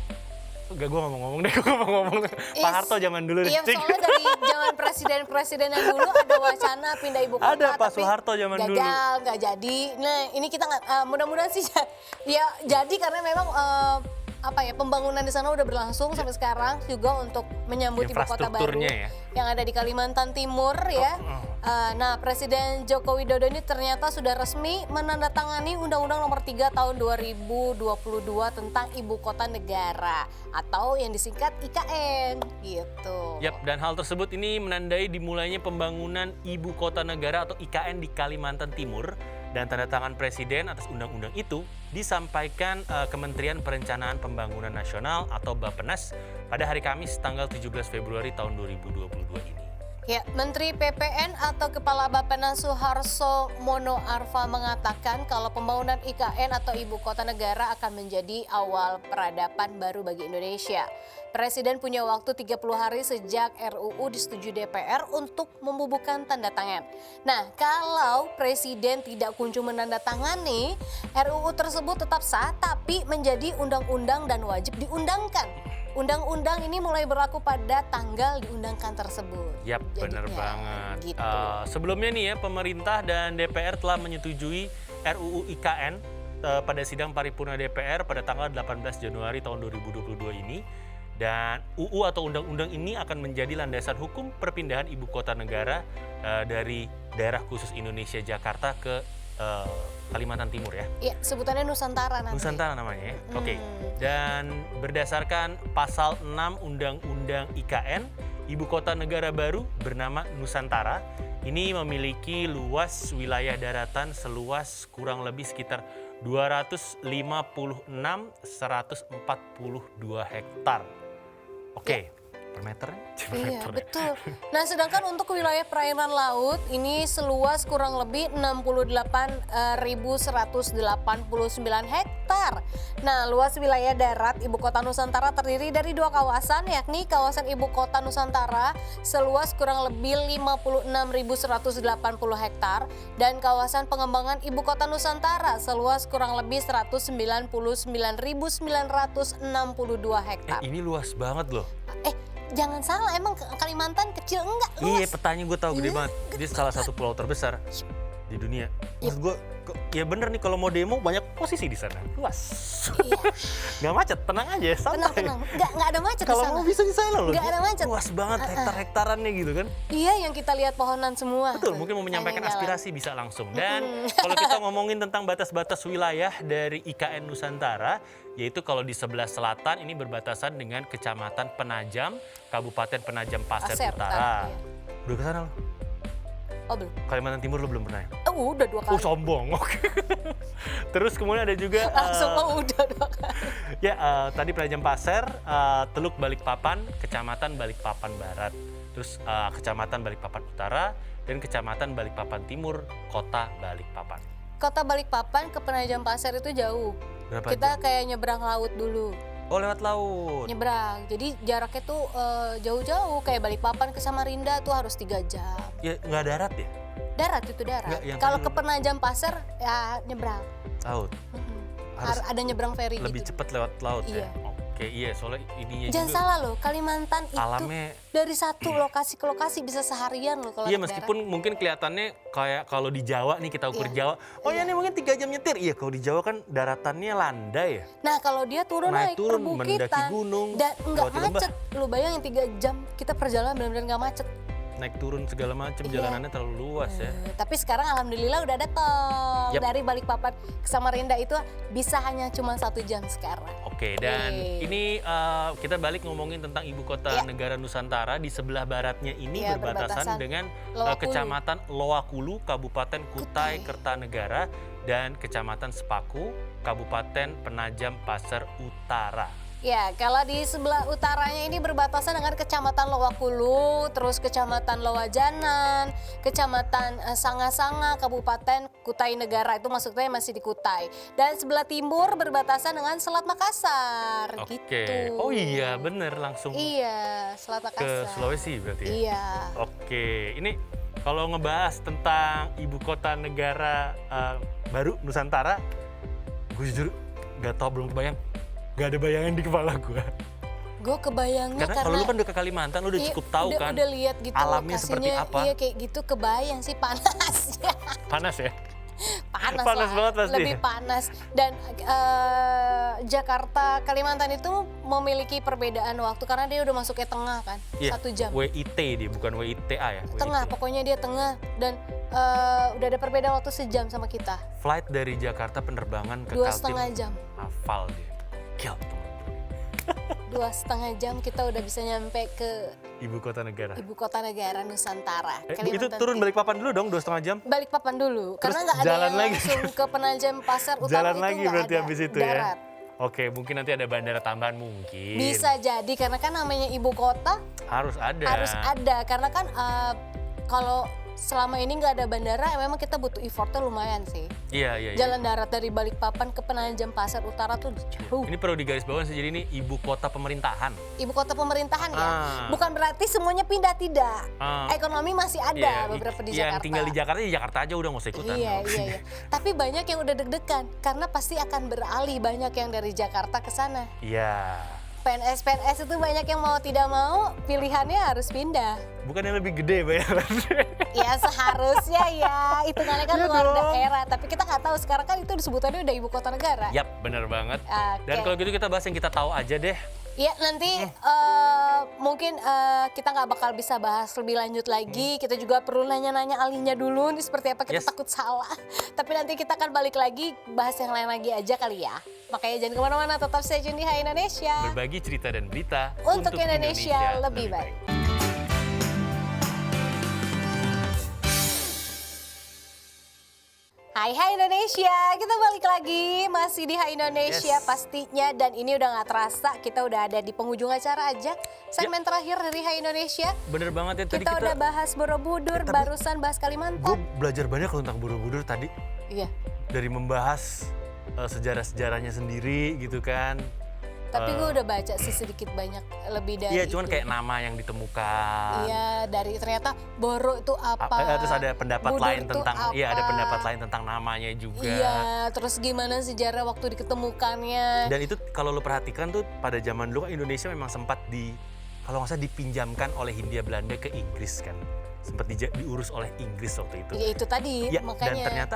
enggak, gue gak mau ngomong deh, gue gak mau ngomong. Pak Harto zaman dulu deh. Iya, soalnya dari zaman presiden-presiden yang dulu ada wacana pindah ibu kota. Ada Pak tapi Soeharto zaman dulu. gagal, nggak jadi. Nah, ini kita nggak, mudah-mudahan sih ya jadi karena memang pembangunan di sana udah berlangsung sampai sekarang juga untuk menyambut ibu kota baru Infrastrukturnya ya. yang ada di Kalimantan Timur ya. Nah, Presiden Joko Widodo ini ternyata sudah resmi menandatangani Undang-Undang Nomor 3 Tahun 2022 tentang Ibu Kota Negara atau yang disingkat IKN gitu. Yap, dan hal tersebut ini menandai dimulainya pembangunan Ibu Kota Negara atau IKN di Kalimantan Timur, dan tanda tangan Presiden atas undang-undang itu disampaikan Kementerian Perencanaan Pembangunan Nasional atau Bappenas pada hari Kamis tanggal 17 Februari tahun 2022 ini. Ya, Menteri PPN atau Kepala Bappenas Suharso Mono Arfa mengatakan kalau pembangunan IKN atau Ibu Kota Negara akan menjadi awal peradaban baru bagi Indonesia. Presiden punya waktu 30 hari sejak RUU disetujui DPR untuk membubuhkan tanda tangan. Nah, kalau Presiden tidak kunjung menandatangani, RUU tersebut tetap sah tapi menjadi undang-undang dan wajib diundangkan. Undang-undang ini mulai berlaku pada tanggal diundangkan tersebut. Yap, benar Jadinya, banget. Gitu. Sebelumnya nih ya, pemerintah dan DPR telah menyetujui RUU IKN pada sidang paripurna DPR pada tanggal 18 Januari tahun 2022 ini. Dan UU atau undang-undang ini akan menjadi landasan hukum perpindahan ibu kota negara dari daerah khusus Indonesia Jakarta ke Kalimantan Timur ya. Iya, sebutannya Nusantara nanti. Nusantara namanya ya. Oke. Dan berdasarkan pasal 6 Undang-Undang IKN, Ibu Kota Negara baru bernama Nusantara ini memiliki luas wilayah daratan seluas kurang lebih sekitar 256.142 hektar. Oke. Per meter? Iya, betul. Nah, sedangkan untuk wilayah perairan laut ini seluas kurang lebih 68.189 hektar. Nah, luas wilayah darat Ibu Kota Nusantara terdiri dari dua kawasan, yakni kawasan Ibu Kota Nusantara seluas kurang lebih 56.180 hektar dan kawasan pengembangan Ibu Kota Nusantara seluas kurang lebih 199.962 hektar. Ini luas banget loh. Jangan salah, emang Kalimantan kecil enggak? Iya, Luas. petanya gue tahu gede banget. Dia salah satu pulau terbesar di dunia. Maksud gue, ya bener nih kalau mau demo banyak posisi di sana. Luas. Iya. Gak macet, tenang aja, santai. Tenang. Nggak ada macet di Kalau sana. mau bisa di sana loh. Nggak ada macet. Luas banget hektar-hektarannya gitu kan. Iya, yang kita lihat pohonan semua. Betul, mungkin mau menyampaikan Hanya jalan. aspirasi bisa langsung. Dan kalau kita ngomongin tentang batas-batas wilayah dari IKN Nusantara, yaitu kalau di sebelah selatan ini berbatasan dengan Kecamatan Penajam, Kabupaten Penajam Pasir Utara. Iya. Udah ke sana lo? Oh, belum. Kalimantan Timur lo belum pernah ya? Udah 2 kali. Oh, sombong. Oke. Terus kemudian ada juga Langsung udah 2 kali. ya tadi Penajam Pasir, Teluk Balikpapan, Kecamatan Balikpapan Barat, terus Kecamatan Balikpapan Utara, dan Kecamatan Balikpapan Timur, Kota Balikpapan. Kota Balikpapan ke Penajam Pasir itu jauh. Berapa Kita jam? kayak nyebrang laut dulu. Oh, lewat laut. Nyebrang. Jadi jaraknya tuh jauh-jauh. Kayak Balikpapan ke Samarinda tuh harus 3 jam. Ya nggak darat ya? Darat itu darat. Nggak, yang Kalau tadi ke Penajam Pasir ya nyebrang. Laut. Harus Ada nyebrang ferry Lebih gitu. cepat lewat laut Iya. ya? Oke, iya soalnya ininya Jangan juga. salah loh, Kalimantan itu Alamnya. dari satu lokasi ke lokasi bisa seharian loh kalau Iya, naik meskipun mungkin kelihatannya kayak kalau di Jawa nih, kita ukur Iya. Jawa. Oh ya nih mungkin 3 jam nyetir. Iya, kalau di Jawa kan daratannya landai ya. darat. Nah, kalau dia turun naik turun, perbukitan mendaki gunung, dan nggak lewati lembah. macet. Lu bayangin 3 jam kita perjalanan benar-benar nggak macet. Naik turun segala macam, Iya. jalanannya terlalu luas ya. Tapi sekarang alhamdulillah udah ada tol. Yap. Dari Balikpapan ke Samarinda itu bisa hanya cuma 1 jam sekarang. Oke, dan Yeay. ini kita balik ngomongin tentang ibu kota Iya. negara Nusantara. Di sebelah baratnya ini Iya, berbatasan berbatasan dengan Lowakulu. Kecamatan Lowakulu, Kabupaten Kutai Kutai. Kertanegara, dan Kecamatan Sepaku, Kabupaten Penajam Pasir Utara. Ya, kalau di sebelah utaranya ini berbatasan dengan Kecamatan Lowakulu, terus Kecamatan Lowajanan, Kecamatan Sanga-Sanga, Kabupaten Kutai Negara, itu maksudnya masih di Kutai. Dan sebelah timur berbatasan dengan Selat Makassar, Oke. gitu. Oh iya, bener langsung Iya, Selat ke Makassar. Sulawesi berarti ya? Iya. Oke, ini kalau ngebahas tentang ibu kota negara baru Nusantara, gue jujur Gak tau, belum kebayang. Gak ada bayangan di kepala gue. Gue kebayangnya Karena kalau lu kan udah ke Kalimantan, lu udah cukup tahu kan. Udah lihat gitu alamnya seperti apa. Iya kayak gitu, kebayang sih panasnya. Panas ya? Panas Panas lah, banget pasti. lebih panas. Dan Jakarta, Kalimantan itu memiliki perbedaan waktu karena dia udah masuk ke tengah kan, Iya, 1 jam. WIT dia, bukan WITA ya? Tengah, WIT. pokoknya dia tengah dan udah ada perbedaan waktu sejam sama kita. Flight dari Jakarta penerbangan ke 2,5 jam. Hafal dia. Gil, 2,5 jam kita udah bisa nyampe ke ibu kota negara. ibu kota negara Nusantara. Itu Kalimantan turun Timur. Balikpapan dulu dong, 2,5 jam? Balikpapan dulu, karena nggak ada jalan yang lagi. langsung ke Penajam Pasar Utara. Jalan itu lagi nggak berarti ada. habis itu Darat. ya? Oke, mungkin nanti ada bandara tambahan mungkin. Bisa jadi karena kan namanya ibu kota Harus ada. harus ada karena kan kalau selama ini nggak ada bandara memang kita butuh effortnya lumayan sih. Iya, iya, iya. Jalan darat dari Balikpapan ke Penajam Pasar Utara tuh jauh. Ini perlu digarisbawahi sih, jadi ini ibu kota pemerintahan. Ibu kota pemerintahan ya. Ah. Bukan berarti semuanya pindah, tidak. Ah. Ekonomi masih ada Iya, beberapa di yang Jakarta. tinggal di Jakarta, di Jakarta aja udah nggak usah ikutan. Iya. Tapi banyak yang udah deg-degan karena pasti akan beralih banyak yang dari Jakarta ke sana. Iya. PNS itu banyak yang mau tidak mau pilihannya harus pindah. Bukan yang lebih gede bayarannya. Ya seharusnya ya, hitungannya kan Iya luar dong. daerah. Tapi kita nggak tahu sekarang kan itu disebutannya udah ibu kota negara. Yap, bener banget. Oke. Dan kalau gitu kita bahas yang kita tahu aja deh. Ya nanti mungkin kita nggak bakal bisa bahas lebih lanjut lagi. Kita juga perlu nanya-nanya ahlinya dulu nih seperti apa, kita Yes. takut salah. Tapi nanti kita akan balik lagi bahas yang lain lagi aja kali ya. Makanya jangan kemana-mana, tetap stay tune di Hai Indonesia. Berbagi cerita dan berita Untuk Indonesia lebih baik. Hai Indonesia, kita balik lagi masih di Hai Indonesia Yes. pastinya, dan ini udah nggak terasa kita udah ada di penghujung acara aja, segmen terakhir dari Hai Indonesia. Bener banget ya, tadi Kita udah bahas Borobudur, Tapi- barusan bahas gue Kalimantan. belajar banyak loh tentang Borobudur tadi. Iya, Dari membahas sejarah-sejarahnya sendiri gitu kan. tapi gue udah baca sih sedikit banyak lebih dari Iya, cuman itu. kayak nama yang ditemukan. Iya, dari ternyata Boro itu apa? Terus ada pendapat Budur lain itu tentang, iya ada apa? pendapat lain tentang namanya juga. Iya, terus gimana sejarah waktu diketemukannya. Dan itu kalau lo perhatikan tuh pada zaman dulu kan Indonesia memang sempat kalau nggak salah dipinjamkan oleh Hindia Belanda ke Inggris kan. Sempat diurus oleh Inggris waktu itu. Ya itu tadi, Ya, makanya. dan ternyata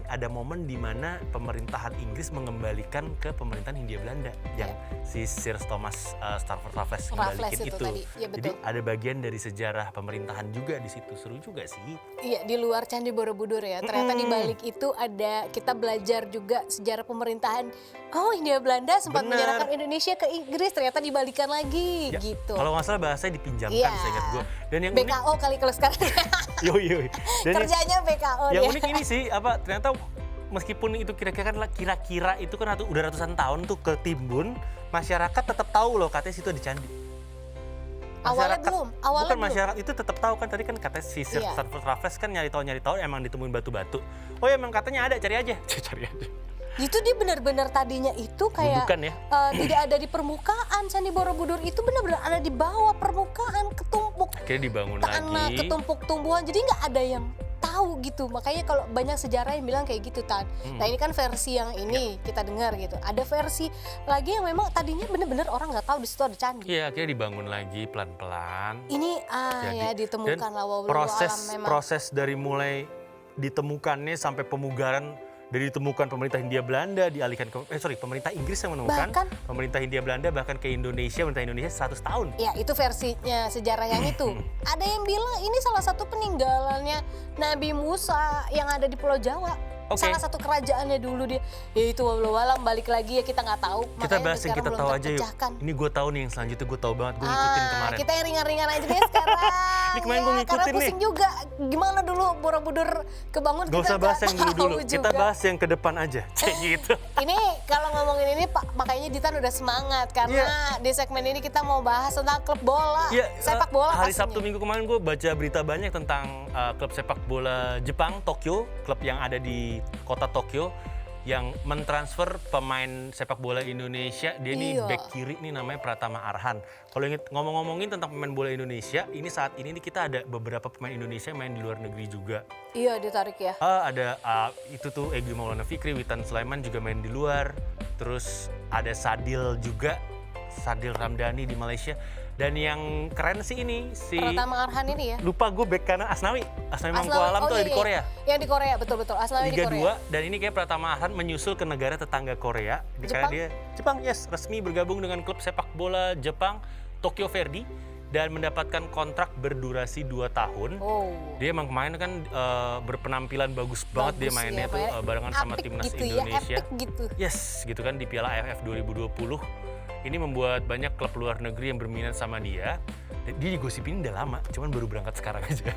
ada momen di mana pemerintahan Inggris mengembalikan ke pemerintahan Hindia Belanda yang si Sir Thomas Stamford Raffles Raffles kembalikan itu itu. tadi. Ya, Jadi betul. ada bagian dari sejarah pemerintahan juga di situ. Seru juga sih. Iya, di luar Candi Borobudur ya. Ternyata di balik itu ada, kita belajar juga sejarah pemerintahan. Oh, Hindia Belanda sempat Bener. menyerahkan Indonesia ke Inggris, ternyata dibalikan lagi Ya, gitu. kalau nggak salah bahasanya dipinjamkan, Iya. seingat gue. Dan yang BKO kali kalau sekarang. unik, Dan Kerjanya BKO yang dia. unik ini sih ternyata meskipun itu kira-kira itu kan udah ratusan tahun tuh ketimbun, masyarakat tetap tahu loh katanya situ ada candi. Awalnya belum. Bukan masyarakat itu tetap tahu kan, tadi kan katanya si Sir Iya. Stamford Raffles kan nyari tahu emang ditemuin batu-batu. Oh ya emang katanya ada, cari aja. Cari aja. Itu dia benar-benar tadinya itu kayak Bukan ya? tidak ada di permukaan. Candi Borobudur itu benar-benar ada di bawah permukaan, ketumpuk Akhirnya dibangun tanah, lagi. ketumpuk tumbuhan. Jadi nggak ada yang tahu gitu. Makanya kalau banyak sejarah yang bilang kayak gitu, Tan. Nah ini kan versi yang ini kita dengar gitu. Ada versi lagi yang memang tadinya benar-benar orang nggak tahu di situ ada candi. Iya, akhirnya dibangun lagi pelan-pelan. Ini Jadi, ya ditemukan dan lawa alam memang. proses dari mulai ditemukannya sampai pemugaran, dari ditemukan pemerintah Hindia Belanda dialihkan ke pemerintah Inggris yang menemukan, Bahkan- pemerintah Hindia Belanda bahkan ke Indonesia, pemerintah Indonesia 100 tahun. Ya itu versinya sejarah yang itu. Ada yang bilang ini salah satu peninggalannya Nabi Musa yang ada di Pulau Jawa. Oke. Salah satu kerajaannya dulu dia. Ya itu walau balik lagi ya kita nggak tahu. Kita Makanya bahas yang sekarang kita belum tahu aja yuk. terpecahkan. Ini gue tahu nih yang selanjutnya, gue tahu banget, gue ngikutin kemarin. Kita yang ringan-ringan aja deh sekarang. Ini kemarin gua Ya, ngikutin karena nih. pusing juga. Gimana dulu Borobudur kebangun Gak usah bahas yang dulu-dulu, tahu kita juga. bahas yang ke depan aja. Kayak gitu. Ini kalau ngomongin ini Pak, makanya Ditan udah semangat karena di segmen ini kita mau bahas tentang klub bola, Iya, sepak bola hari pastinya. Sabtu minggu kemarin gue baca berita banyak tentang klub sepak bola Jepang, Tokyo, klub yang ada di kota Tokyo, yang mentransfer pemain sepak bola Indonesia. Dia nih back kiri nih namanya Pratama Arhan. Kalau ngomongin tentang pemain bola Indonesia, ini saat ini nih kita ada beberapa pemain Indonesia main di luar negeri juga. Iya, ditarik ya. Ada itu tuh Egy Maulana Fikri, Witan Sulaiman juga main di luar. Terus ada Sadil juga, Sadil Ramdhani di Malaysia. Dan yang keren sih ini si Pratama Arhan ini ya. Lupa gue bek kanan Asnawi Mangku Alam tuh ada di Korea. Yang di Korea, betul. Asnawi di Korea. 2 dan ini kayak Pratama Arhan menyusul ke negara tetangga Korea. Karena dia Jepang, yes, resmi bergabung dengan klub sepak bola Jepang Tokyo Verdy dan mendapatkan kontrak berdurasi 2 tahun. Dia emang kemarin kan berpenampilan bagus banget dia mainnya tuh barengan sama timnas gitu Indonesia. Ya, epic gitu. Yes, gitu kan di Piala AFF 2020. Ini membuat banyak klub luar negeri yang berminat sama dia. Dia digosipin udah lama, cuman baru berangkat sekarang aja.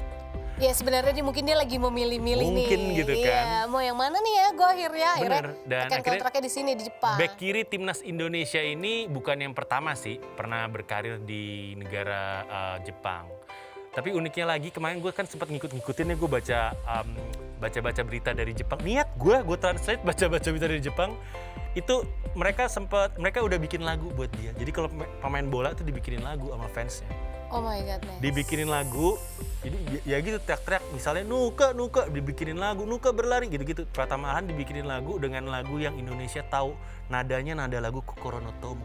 Ya sebenarnya mungkin dia lagi memilih-milih nih. Mungkin gitu kan. Iya, mau yang mana nih ya gue akhirnya. Bener. Dan akhirnya kontraknya di sini di Jepang. Back kiri timnas Indonesia ini bukan yang pertama sih, pernah berkarir di negara Jepang. Tapi uniknya lagi kemarin gue kan sempat ngikutin ya, gue baca berita dari Jepang. Niat gue translate baca berita dari Jepang. Itu mereka udah bikin lagu buat dia. Jadi kalau pemain bola tuh dibikinin lagu sama fansnya. Oh my godness. Dibikinin lagu, jadi ya gitu teriak-teriak. Misalnya Nuka, dibikinin lagu, Nuka berlari gitu-gitu. Pratama Arhan dibikinin lagu dengan lagu yang Indonesia tahu. Nadanya nada lagu Kokoro no Tomo.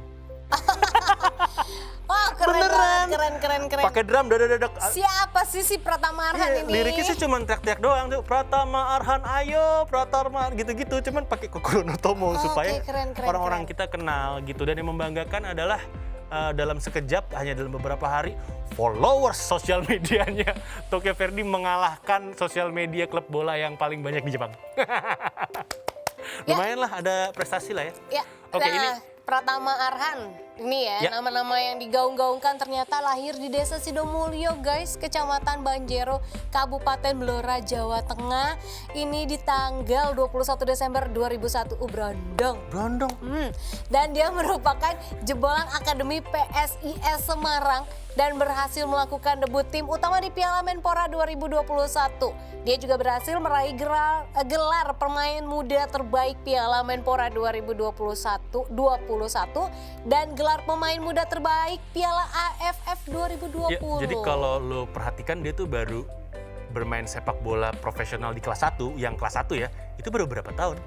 Wah, keren. Pakai drum dadak. Siapa sih si Pratama Arhan ini? Liriknya sih cuma teriak-teriak doang tuh. Pratama Arhan ayo, Pratama gitu-gitu. Cuman pakai Kokoro no Tomo supaya orang-orang kita kenal gitu. Dan yang membanggakan adalah dalam sekejap, hanya dalam beberapa hari, followers sosial medianya Tokyo Verdy mengalahkan sosial media klub bola yang paling banyak di Jepang. Lumayan lah, ada prestasi lah ya. Oke, ini Pratama Arhan ini ya, nama-nama yang digaung-gaungkan ternyata lahir di Desa Sidomulyo guys, Kecamatan Banjero, Kabupaten Blora, Jawa Tengah. Ini di tanggal 21 Desember 2001. Brondong. Dan dia merupakan jebolan Akademi PSIS Semarang dan berhasil melakukan debut tim utama di Piala Menpora 2021. Dia juga berhasil meraih gelar pemain muda terbaik Piala Menpora 2021 dan gelar pemain muda terbaik Piala AFF 2020. Ya, jadi kalau lo perhatikan dia tuh baru bermain sepak bola profesional di kelas 1, yang kelas 1 ya, itu baru berapa tahun?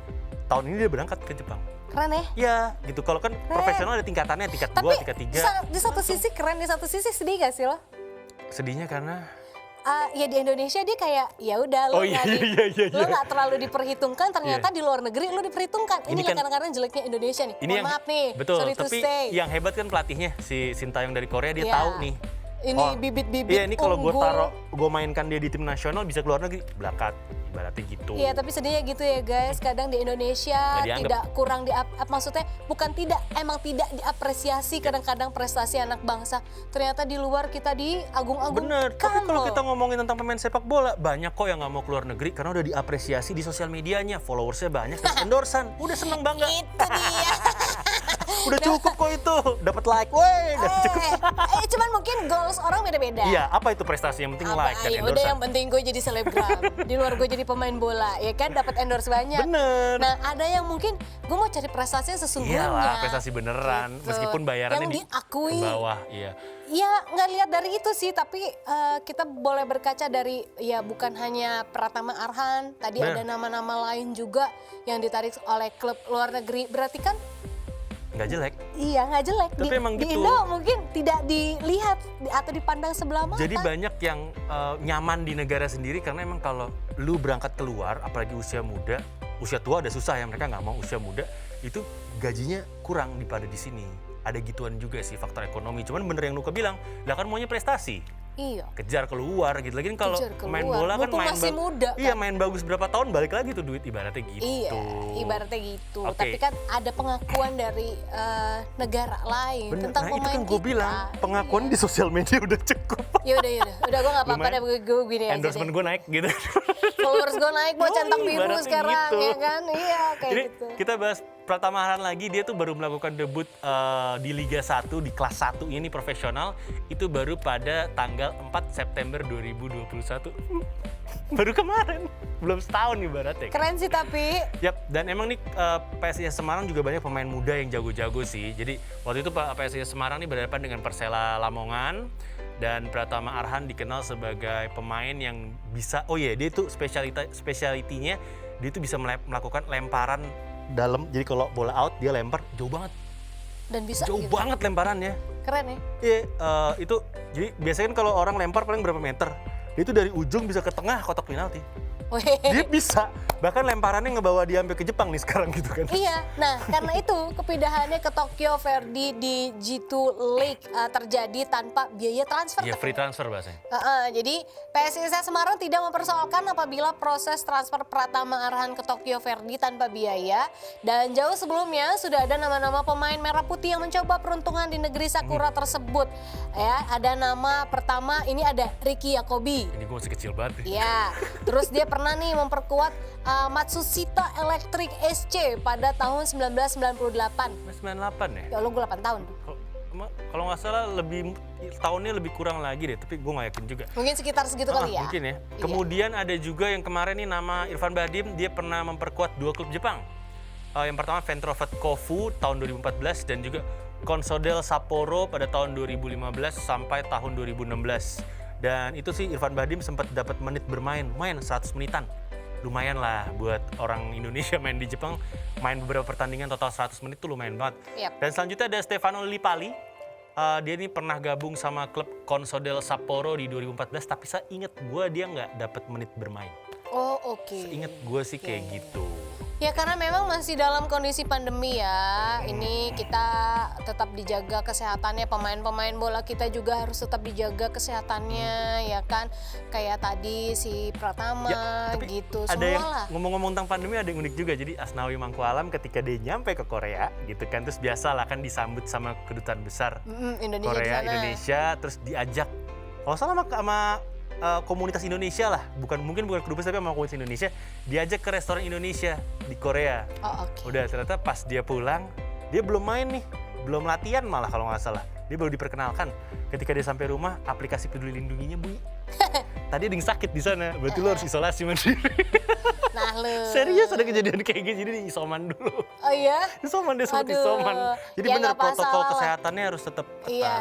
Tahun ini dia berangkat ke Jepang. Keren ya? Ya, gitu. Kalau kan profesional ada tingkatannya, tingkat 2, tingkat 3. Tapi di satu sisi keren, di satu sisi sedih gak sih lo? Sedihnya karena ya di Indonesia dia kayak ya udah lo nggak terlalu diperhitungkan, ternyata di luar negeri lo diperhitungkan. Ini kan kadang-kadang jeleknya Indonesia nih. Mohon maaf nih. Betul, sorry tapi to say. yang hebat kan pelatihnya si Sintayong dari Korea, dia tahu nih. Ini bibit-bibit Iya, ini kalau gue mainkan dia di tim nasional bisa keluar negeri, berangkat. Ibaratnya gitu. Iya, tapi sedihnya gitu ya guys. Kadang di Indonesia tidak kurang maksudnya bukan tidak, emang tidak diapresiasi kadang-kadang prestasi anak bangsa. Ternyata di luar kita diagung-agungkan. Bener, tapi kalau kita ngomongin tentang pemain sepak bola, banyak kok yang nggak mau keluar negeri karena udah diapresiasi di sosial medianya, followersnya banyak, terus endorsan, udah seneng bangga. Itu dia. Udah cukup kok itu, dapat like, woi, udah cukup. Cuman mungkin goals orang beda-beda. Iya, apa itu prestasi yang penting like dan endorsan. Udah yang penting gue jadi selebgram, di luar gue jadi pemain bola, ya kan dapat endorse banyak. Bener. Nah ada yang mungkin gue mau cari prestasi yang sesungguhnya. Iyalah, prestasi beneran, gitu. Meskipun bayarannya yang diakui. Di bawah, iya. Ya nggak lihat dari itu sih, tapi kita boleh berkaca dari ya bukan hanya Pratama Arhan, tadi ada nama-nama lain juga yang ditarik oleh klub luar negeri. Berarti kan nggak jelek. Iya, nggak jelek. Tapi emang di gitu. Indo mungkin tidak dilihat atau dipandang sebelah mata. Jadi banyak yang nyaman di negara sendiri karena emang kalau lu berangkat keluar, apalagi usia muda, usia tua ada susah ya, mereka nggak mau. Usia muda itu gajinya kurang daripada di sini. Ada gituan juga sih faktor ekonomi. Cuman bener yang Nuka bilang, lah kan maunya prestasi. Iya. Kejar keluar gitu. Lagi kalau main bola kan masih muda kan? Iya, main bagus berapa tahun balik lagi tuh duit, ibaratnya gitu. Iya, ibaratnya gitu. Tapi kan ada pengakuan dari negara lain tentang pemain kita. Itu kan gue bilang, pengakuan di sosial media udah cukup. Udah gue gak apa-apa deh, gue gini aja. Endorsement gue naik gitu. Followers gue naik, gue centang biru sekarang, gitu. ya kan? Iya, kayak Jadi gitu. kita bahas Pratama Arhan lagi, dia tuh baru melakukan debut di Liga 1, di kelas 1 ini profesional, itu baru pada tanggal 4 September 2021. Baru kemarin, belum setahun ibaratnya. Keren sih tapi. Yap, dan emang nih PSIS Semarang juga banyak pemain muda yang jago-jago sih. Jadi waktu itu PSIS Semarang nih berhadapan dengan Persela Lamongan, dan Pratama Arhan dikenal sebagai pemain yang bisa, dia tuh spesialitinya, dia tuh bisa melakukan lemparan dalam, jadi kalau bola out dia lempar jauh banget. Dan bisa jauh gitu. banget lemparannya. Keren ya? Iya, itu jadi biasanya kan kalau orang lempar paling berapa meter, dia itu dari ujung bisa ke tengah kotak penalti. Dia bisa, bahkan lemparannya ngebawa dia sampai ke Jepang nih sekarang gitu kan. Iya, nah karena itu kepindahannya ke Tokyo Verdy di G2 League terjadi tanpa biaya transfer. Iya, free transfer bahasanya. Jadi PSIS Semarang tidak mempersoalkan apabila proses transfer Pratama Arhan ke Tokyo Verdy tanpa biaya. Dan jauh sebelumnya sudah ada nama-nama pemain merah putih yang mencoba peruntungan di negeri Sakura tersebut. Ya, ada nama pertama, ini ada Ricky Yakobi. Ini gue masih kecil banget. Iya, terus dia pernah nih memperkuat Matsushita Electric SC pada tahun 1998. 98 ya? Ya Allah, gue 8 tahun. Kalau nggak salah tahunnya lebih kurang lagi deh, tapi gue nggak yakin juga. Mungkin sekitar segitu kali ya? Mungkin ya. Kemudian ada juga yang kemarin nih nama Irfan Bahdim, dia pernah memperkuat 2 klub Jepang. Yang pertama Ventrovet Kofu tahun 2014 dan juga Consadole Sapporo pada tahun 2015 sampai tahun 2016. Dan itu sih Irfan Bahdim sempat dapat menit bermain 100 menitan. Lumayan lah buat orang Indonesia main di Jepang, main beberapa pertandingan total 100 menit tuh lumayan banget. Yep. Dan selanjutnya ada Stefano Lillipali. Dia ini pernah gabung sama klub Consadole Sapporo di 2014, tapi saya inget gue dia nggak dapat menit bermain. Oh, oke. Ingat gue sih kayak gitu. Ya karena memang masih dalam kondisi pandemi ya. Ini kita tetap dijaga kesehatannya, pemain-pemain bola kita juga harus tetap dijaga kesehatannya ya kan. Kayak tadi si Pratama gitu ada semua yang lah. ngomong-ngomong tentang pandemi ada yang unik juga. Jadi Asnawi Mangkualam ketika dia nyampe ke Korea gitu kan, terus biasa lah kan disambut sama kedutaan besar Indonesia Korea, di sana. Indonesia, terus diajak kalau salah sama komunitas Indonesia lah, mungkin bukan kedubes tapi sama komunitas Indonesia, diajak ke restoran Indonesia di Korea. Oh, oke. Udah ternyata pas dia pulang, dia belum main nih, belum latihan malah kalau nggak salah. Dia baru diperkenalkan. Ketika dia sampai rumah, aplikasi Peduli Lindunginya bunyi. Tadi ada yang sakit di sana, berarti lo harus isolasi mandiri. Nah lu. Serius ada kejadian kayak gitu, jadi isoman dulu. Oh iya? Isoman, dia sempat Aduh. isoman. Jadi Ya, benar nggak masalah protokol lah. kesehatannya harus tetap ketat. Iya,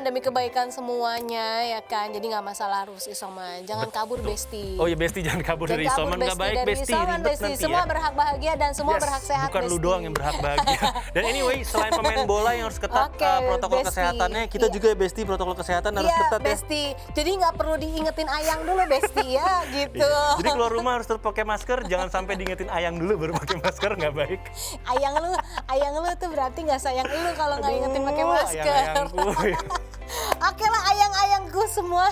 demi kebaikan semuanya ya kan. Jadi nggak masalah harus isoman. Jangan kabur Besti. Oh ya Besti, jangan kabur dari isoman, nggak baik dari Besti, isoman, ribet Besti. nanti Semua ya. berhak bahagia dan semua Yes, berhak sehat, bukan lu Besti. doang yang berhak bahagia. Dan anyway, selain pemain bola yang harus ketat Oke, protokol Besti. kesehatannya, kita Iya. juga Besti protokol kesehatan harus Iya, ketat ya. Besti. Jadi nggak perlu diingetin Ayang dulu, Besti ya, gitu. Iya. Jadi keluar rumah harus tetap pakai masker, jangan sampai diingetin Ayang dulu baru pakai masker, nggak baik. Ayang lu tuh berarti nggak sayang lu kalau nggak ingetin pakai Aduh, masker. ayang-ayangku. Oke lah, ayang-ayangku semua.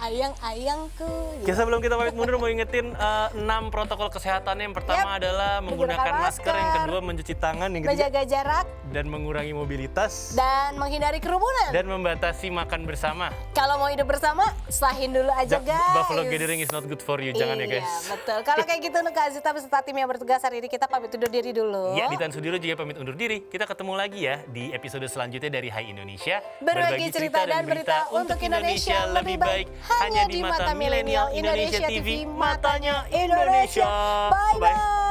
Ayang-ayangku. Oke, sebelum kita pamit mundur mau ingetin 6 protokol kesehatan. Yang pertama adalah menggunakan masker, yang kedua mencuci tangan, yang ketiga menjaga jarak dan mengurangi mobilitas dan menghindari kerumunan. dan membatasi makan bersama. Kalau mau hidup bersama, selahin dulu aja guys. Buffalo gathering is not good for you, jangan ya guys. Iya, betul. Kalau kayak gitu Kak Zita beserta tim yang bertugas hari ini kita pamit undur diri dulu. Ya, Ditan Sudiro juga pamit undur diri. Kita ketemu lagi ya di episode selanjutnya dari Hai Indonesia. Berbagi cerita dan berita untuk Indonesia lebih baik hanya di mata milenial Indonesia TV, matanya Indonesia. Bye bye.